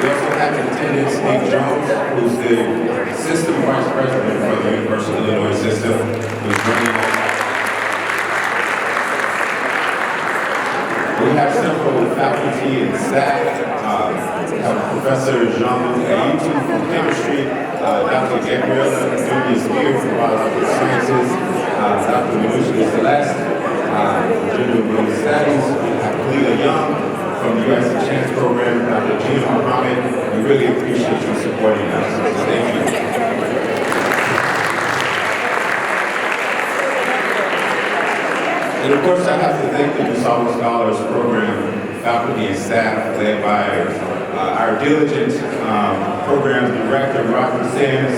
We also have in attendance Steve Jones, who's the System Vice President for the University of Illinois System, who's bringing us. We have several faculty and staff. We have Professor Jean-Luc Ayutu from chemistry, Dr. Gabriela Nunez-Spear from biological sciences, Dr. Manushka Celeste, Gender and Women's Studies. We have Kalila Young from the U.S. Chance Program, Dr. Gina Muhammad. We really appreciate you supporting us. So thank you. And of course, I have to thank the DuSable Scholars Program faculty and staff, led by our diligent program director, Roger Sands.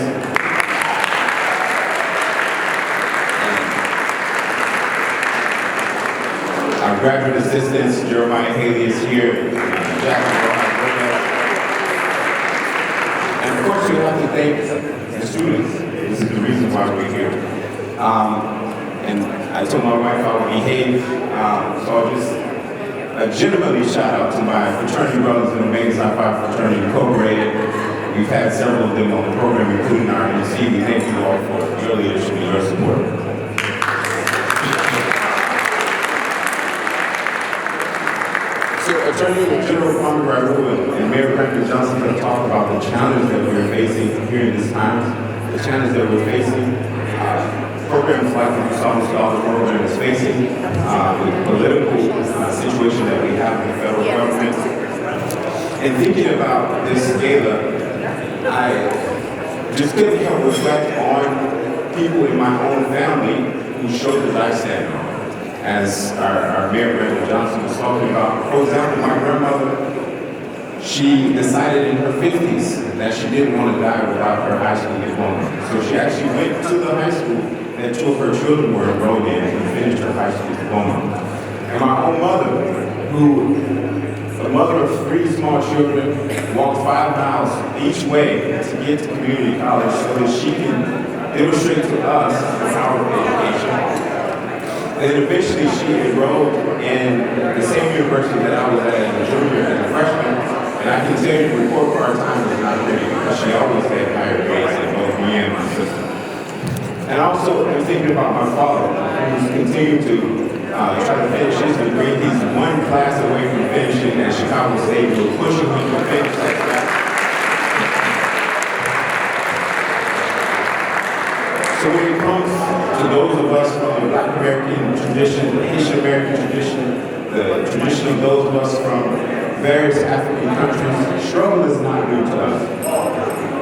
Our graduate assistants, Jeremiah Haley is here, and of course, we have to thank the students. This is the reason why we're here. And I told my wife I would behave, so I'll just legitimately shout out to my fraternity brothers in the Omega Psi Phi Fraternity Incorporated. We've had several of them on the program, including our MC. We thank you all for your leadership and your support. So Attorney General Kwame Raoul and Mayor Brandon Johnson have talked about the challenge that we're facing here in this time, the challenge that we're facing. Programs like the DuSable Scholars Program is facing, the political situation that we have in the federal government. And thinking about this gala, I just couldn't help reflect on people in my own family whose shoulders I stand on. As our Mayor Brandon Johnson was talking about, for example, my grandmother, she decided in her 50s that she didn't want to die without her high school diploma. So she actually went to the high school that two of her children were enrolled in and finished her high school diploma. And my own mother, who, a mother of 3 small children, walked 5 miles each way to get to community college so that she can demonstrate to us the power of education. And then eventually she enrolled in the same university that I was at as a junior and a freshman. And I can tell you the report for our time was not pretty because she always had higher grades than both me and my sister. And also, I'm thinking about my father, who's continued to try to finish his degree. He's one class away from finishing at Chicago State. We're pushing him to finish that. So when it comes to those of us from the Black American tradition, the Haitian American tradition, the tradition of those of us from various African countries, struggle is not new to us.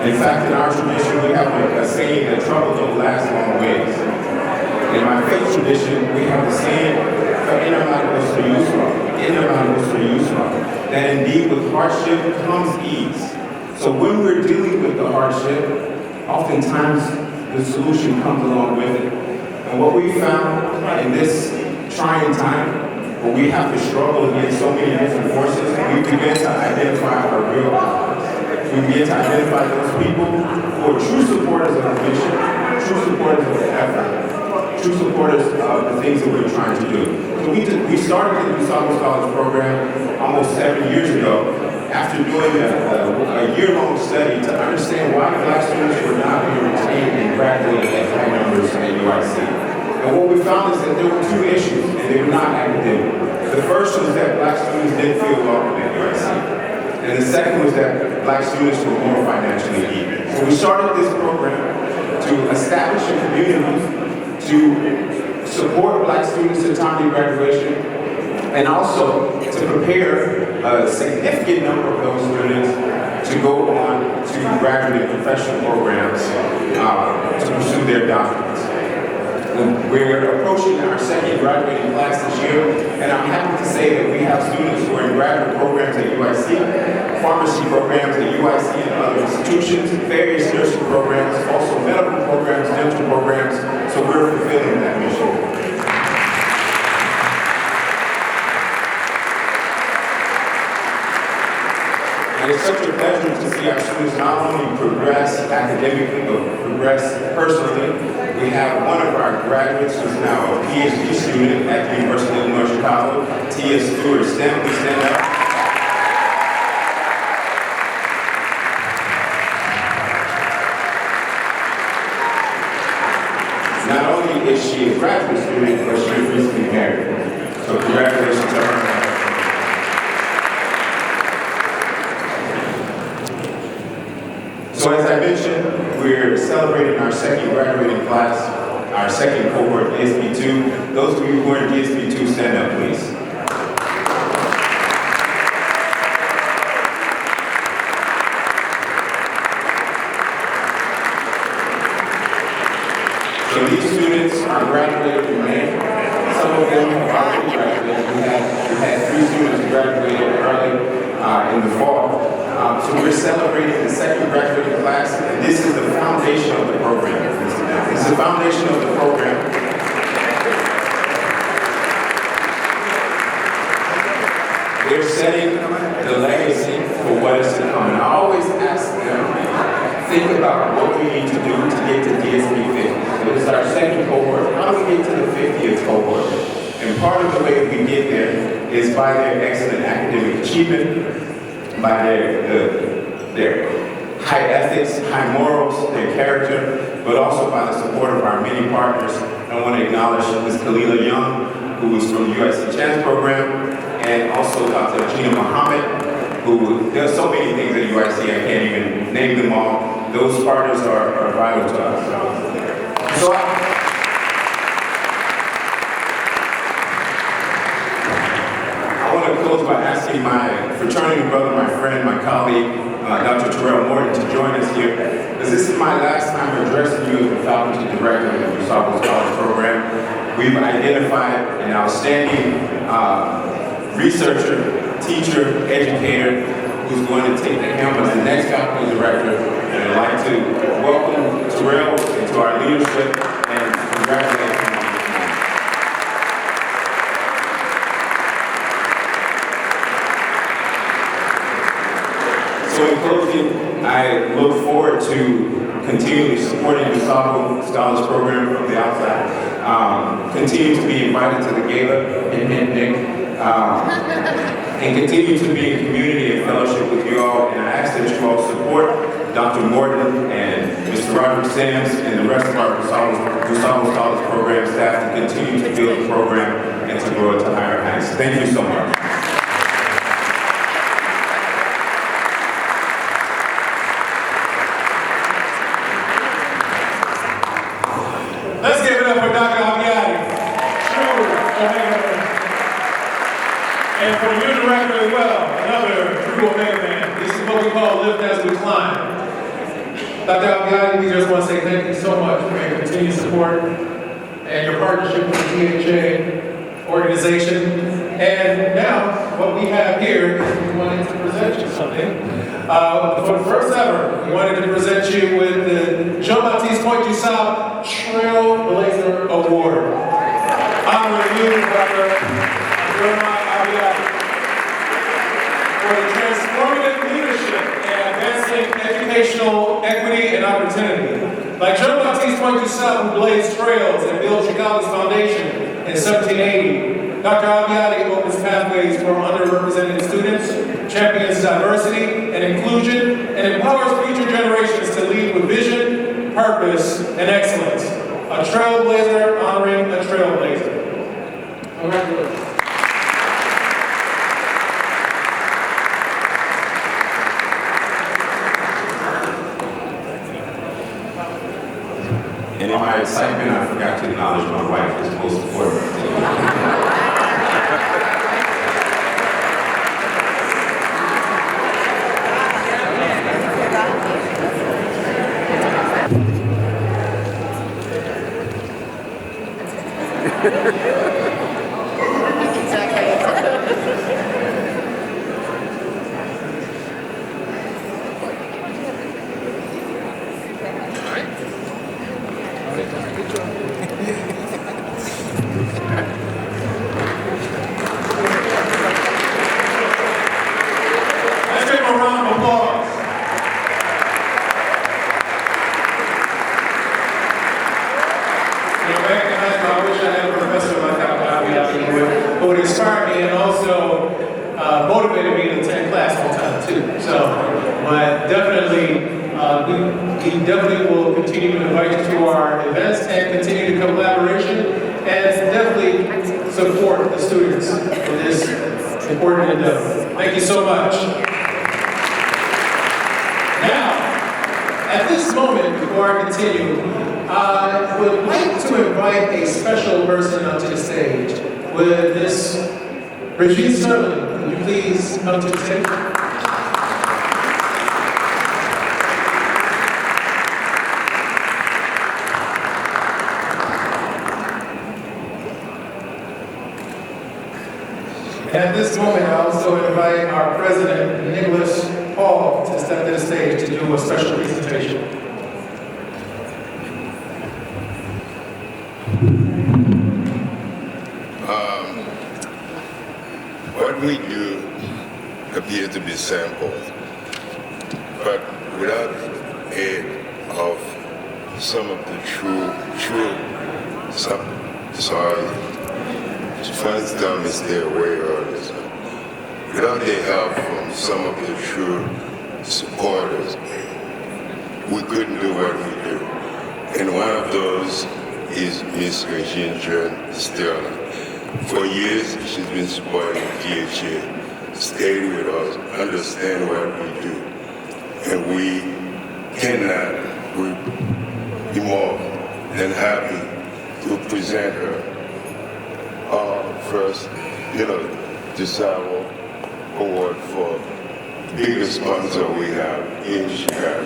In fact, in our tradition, we have a saying that trouble don't last long ways. In my faith tradition, we have the saying, that indeed with hardship comes ease. So when we're dealing with the hardship, oftentimes the solution comes along with it. And what we found in this trying time, where we have to struggle against so many different forces, we begin to identify our real allies. We begin to identify those people who are true supporters of the mission, true supporters of the effort, true supporters of the things that we're trying to do. So we started the DuSable Scholars Program almost 7 years ago after doing a year-long study to understand why Black students were not being retained and graduated at high numbers at UIC. And what we found is that there were 2 issues, and they were not academic. The first was that Black students didn't feel welcome at UIC. And the second was that Black students were more financially needy. So we started this program to establish a community to support Black students to timely graduation, and also to prepare a significant number of those students to go on to graduate professional programs to pursue their doctorates. We're approaching our second graduating class this year, and I'm happy to say that we have students who are in graduate programs at UIC, pharmacy programs at UIC and other institutions, various nursing programs, also medical programs, dental programs, so we're fulfilling that mission. And it's such a pleasure to see our students not only progress academically, but progress personally. We have one of our graduates who's now a PhD student at the University of Illinois Chicago, Tia Stewart. Stand up. Not only is she a graduate student, but she is recently married. So congratulations to her. So as I mentioned, we're celebrating our second graduating class, our second cohort, DSP2. Those of you who are in DSP2, stand up, please. So these students are graduating in May. Some of them have already graduated. We had 3 students graduated early in the fall. So we're celebrating the second graduating class, and this is the foundation of the program. This is the foundation of the program. They're setting the legacy for what is to come. And I always ask them, think about what we need to do to get to DSP 50. So this is our second cohort. How do we get to the 50th cohort? And part of the way we get there is by their excellent academic achievement, by their high ethics, high morals, their character, but also by the support of our many partners. I want to acknowledge Ms. Khalila Young, who is from the UIC Chance Program, and also Dr. Gina Muhammad, who does so many things at UIC, I can't even name them all. Those partners are vital to us. So I want to close by asking my fraternity brother, my friend, my colleague, Dr. Terrell Morton, to join us here, because this is my last time addressing you as the faculty director of the DuSable Scholars Program. We've identified an outstanding researcher, teacher, educator, who's going to take the helm as the next faculty director. And I'd like to welcome Terrell into our leadership and congratulate him. So in closing, I look forward to continually supporting the DuSable Scholars Program from the outside. Continue to be invited to the Gala and continue to be in community and fellowship with you all. And I ask that you all support Dr. Morton and Mr. Roderick Sims and the rest of our DuSable Scholars Program staff to continue to build the program and to grow it to higher heights. Thank you so much. Let's give it up for Dr. Abiati. And for your director as well, another true Omega man. This is what we call lift as we climb. Dr. Abiati, we just want to say thank you so much for your continued support and your partnership with the DHA organization. And now, what we have here is we wanted to present you something. For the first ever, we wanted to present you with the Jean-Baptiste Point DuSable Trailblazer Award. Honoring you, Dr. Abiati, for the transformative leadership in advancing educational equity and opportunity. Like Jean-Baptiste Point DuSable, who blazed trails and built Chicago's foundation in 1780, Dr. Abiati opens pathways for underrepresented students, champions diversity and inclusion, and empowers future generations to lead with vision, purpose, and excellence. A trailblazer honoring a trailblazer. Congratulations. And in my excitement, I forgot to acknowledge my wife, who's most we definitely will continue to invite you to our events and continue to collaboration and definitely support the students in this important endeavor. Thank you so much. Now, at this moment, before I continue, I would like to invite a special person onto the stage. With Miss Regine Sterling, could you please come to the stage? At this moment, I also invite our president, Nicholas Paul, to step to the stage to do a special presentation. What we do appears to be simple, but without the aid of some of the funds done is their way or others. Without the help from some of the true supporters, we couldn't do what we do. And one of those is Miss Regine Sterling. For years, she's been supporting DHA, stayed with us, understand what we do. And we cannot be more than happy to present her our first, DuSable award for the biggest sponsor we have in Chicago.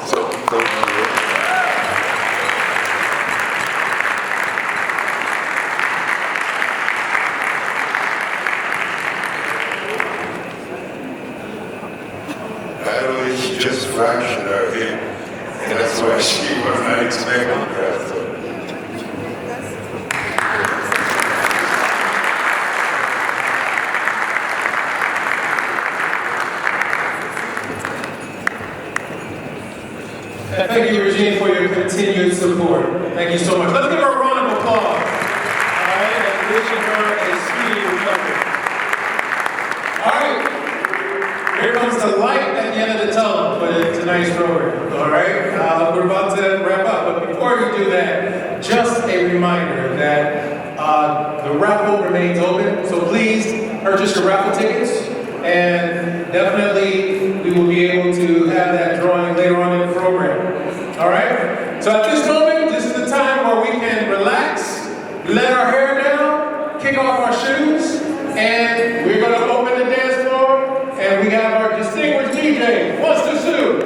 So, thank you. She just fractured her hip, and that's why she was not expecting that. So. Thank you, Regine, for your continued support. Thank you so much. Let's give her a round of applause. All right, and wishing her a speedy recovery. All right, here comes the light at the end of the tunnel for tonight's program. All right, we're about to wrap up, but before we do that, just a reminder that the raffle remains open, so please purchase your raffle tickets, and definitely we will be able to have that drawing later on in the program. All right? So at this moment, this is the time where we can relax, let our hair down, kick off our shoes, and we're going to open the dance floor, and we have our distinguished DJ, What's the Suit?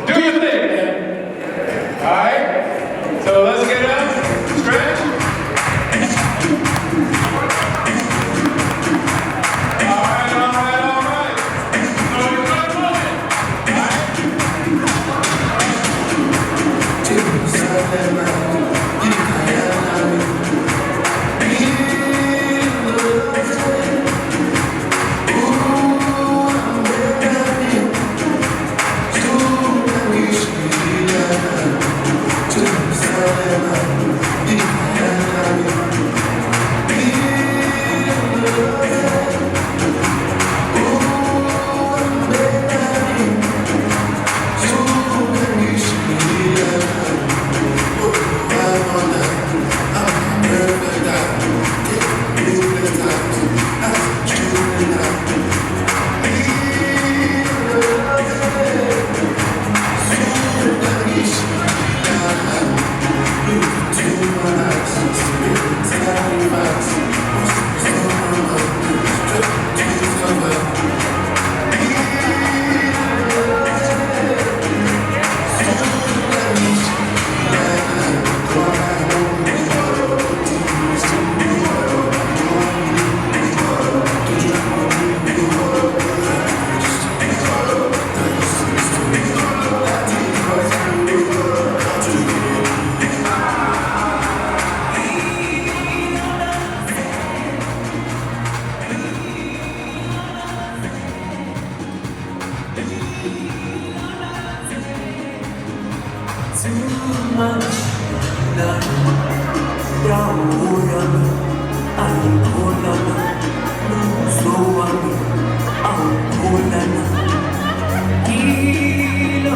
Do your thing, man. All right? So let's get up, stretch.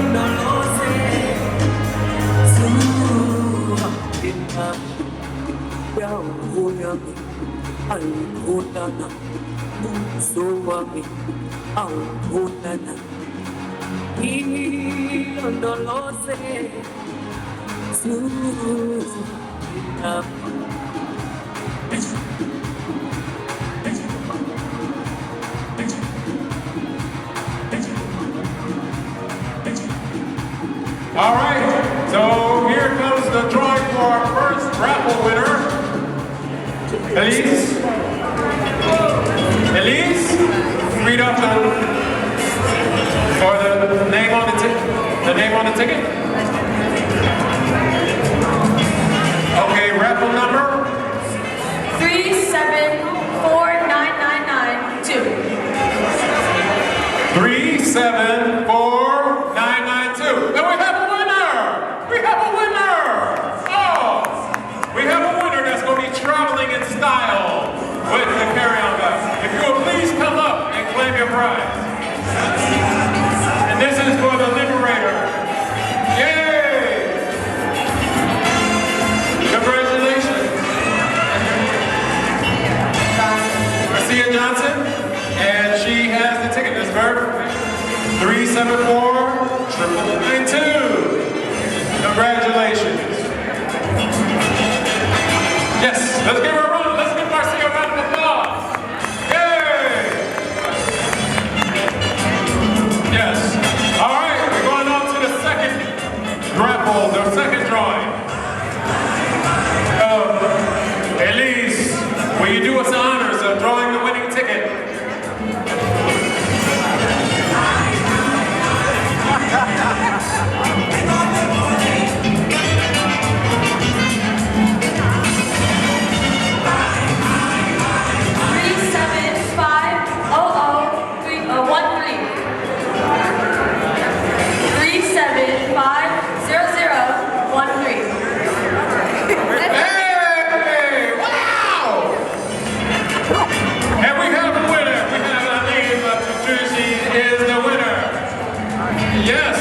No mami autonana ilondoloze suzina. All right, so here comes the drawing for our first raffle winner. Elise? Elise? Read up for the name on the ticket. The name on the ticket? Okay, raffle number? 3749992. 3749992. Then we have a winner! We have a winner! Oh! We have a winner that's going to be traveling in style with the carry-on bus. If you will please come up and claim your prize. And this is for the Liberator. Yay! Congratulations. Marcia Johnson, and she has the ticket. Ms. Bird, 374-992. Congratulations. Yes, let's give her a round. Let's give Marcia a round of applause. Yay! Yes. All right, we're going on to the second raffle, the second drawing. Elise, will you do us the honors of drawing the winning ticket? Yes,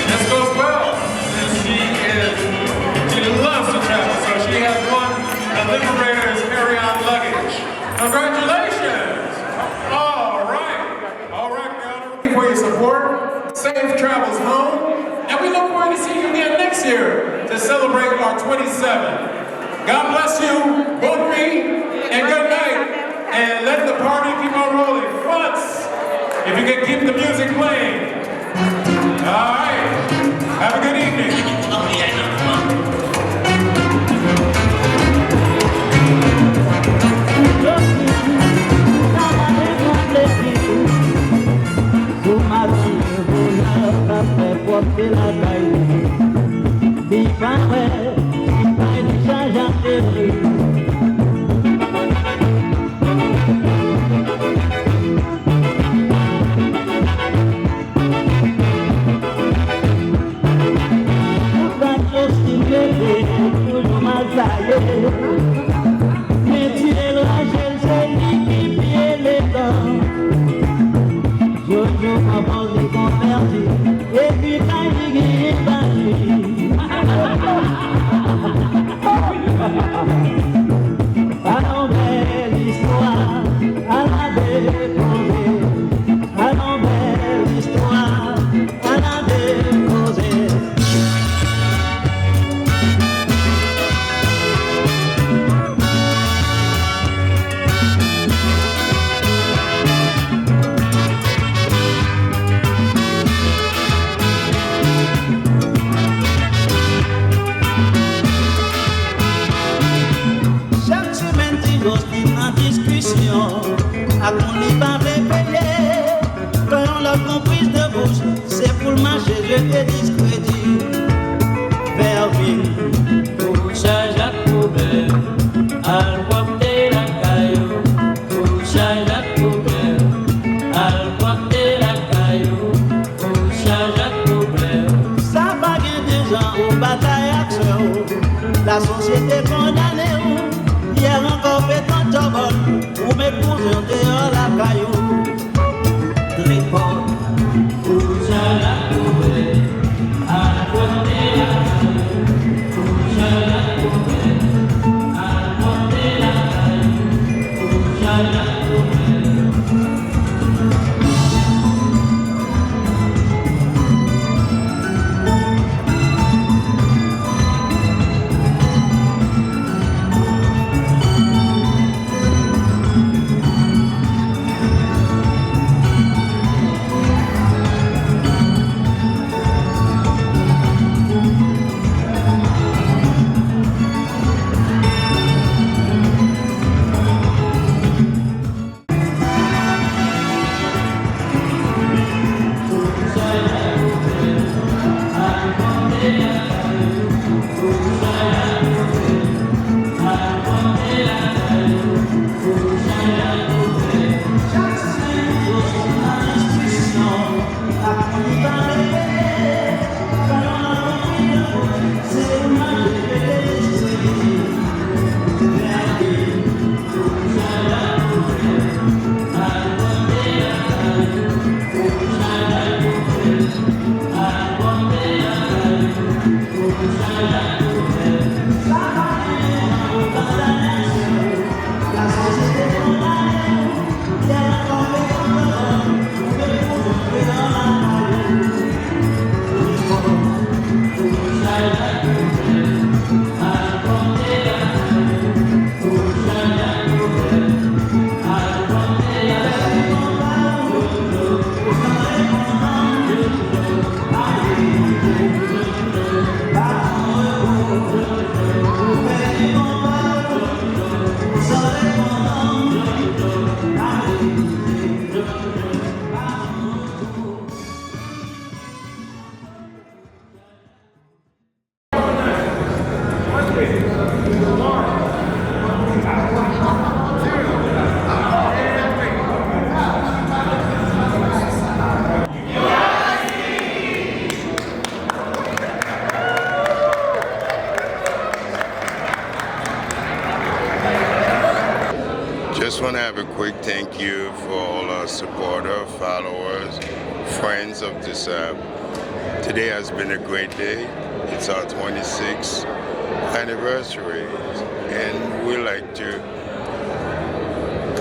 this goes well. She loves to travel, so she has won the Liberator's carry-on luggage. Congratulations! All right, girl. For your support, safe travels home, and we look forward to seeing you again next year to celebrate our 27th. God bless you, both me, and good night, and let the party keep on rolling. Once, if you can keep the music playing. All right. Have a good evening. La société condamnée, hier encore fait un job, ou mettre pour un dehors la caillou. Tréport, couche la couvée, à côté la caillou, couche la couvée, à côté la caillou, couche la couvée. thank you for all our supporters, followers, friends of DuSable. Today has been a great day. It's our 26th anniversary, and we like to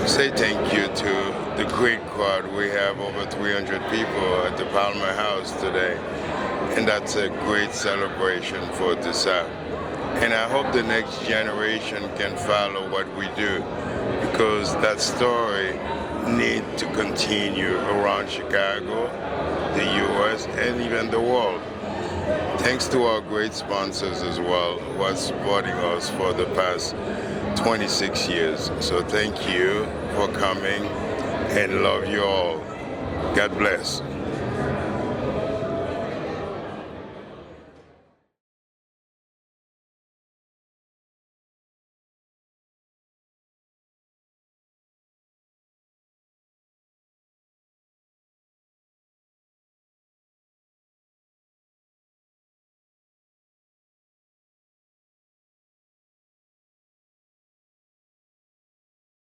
say thank you to the great crowd. We have over 300 people at the Palmer House today, and that's a great celebration for DuSable. And I hope the next generation can follow what we do, because that story needs to continue around Chicago, the U.S., and even the world. Thanks to our great sponsors as well, who are supporting us for the past 26 years. So thank you for coming, and love you all. God bless.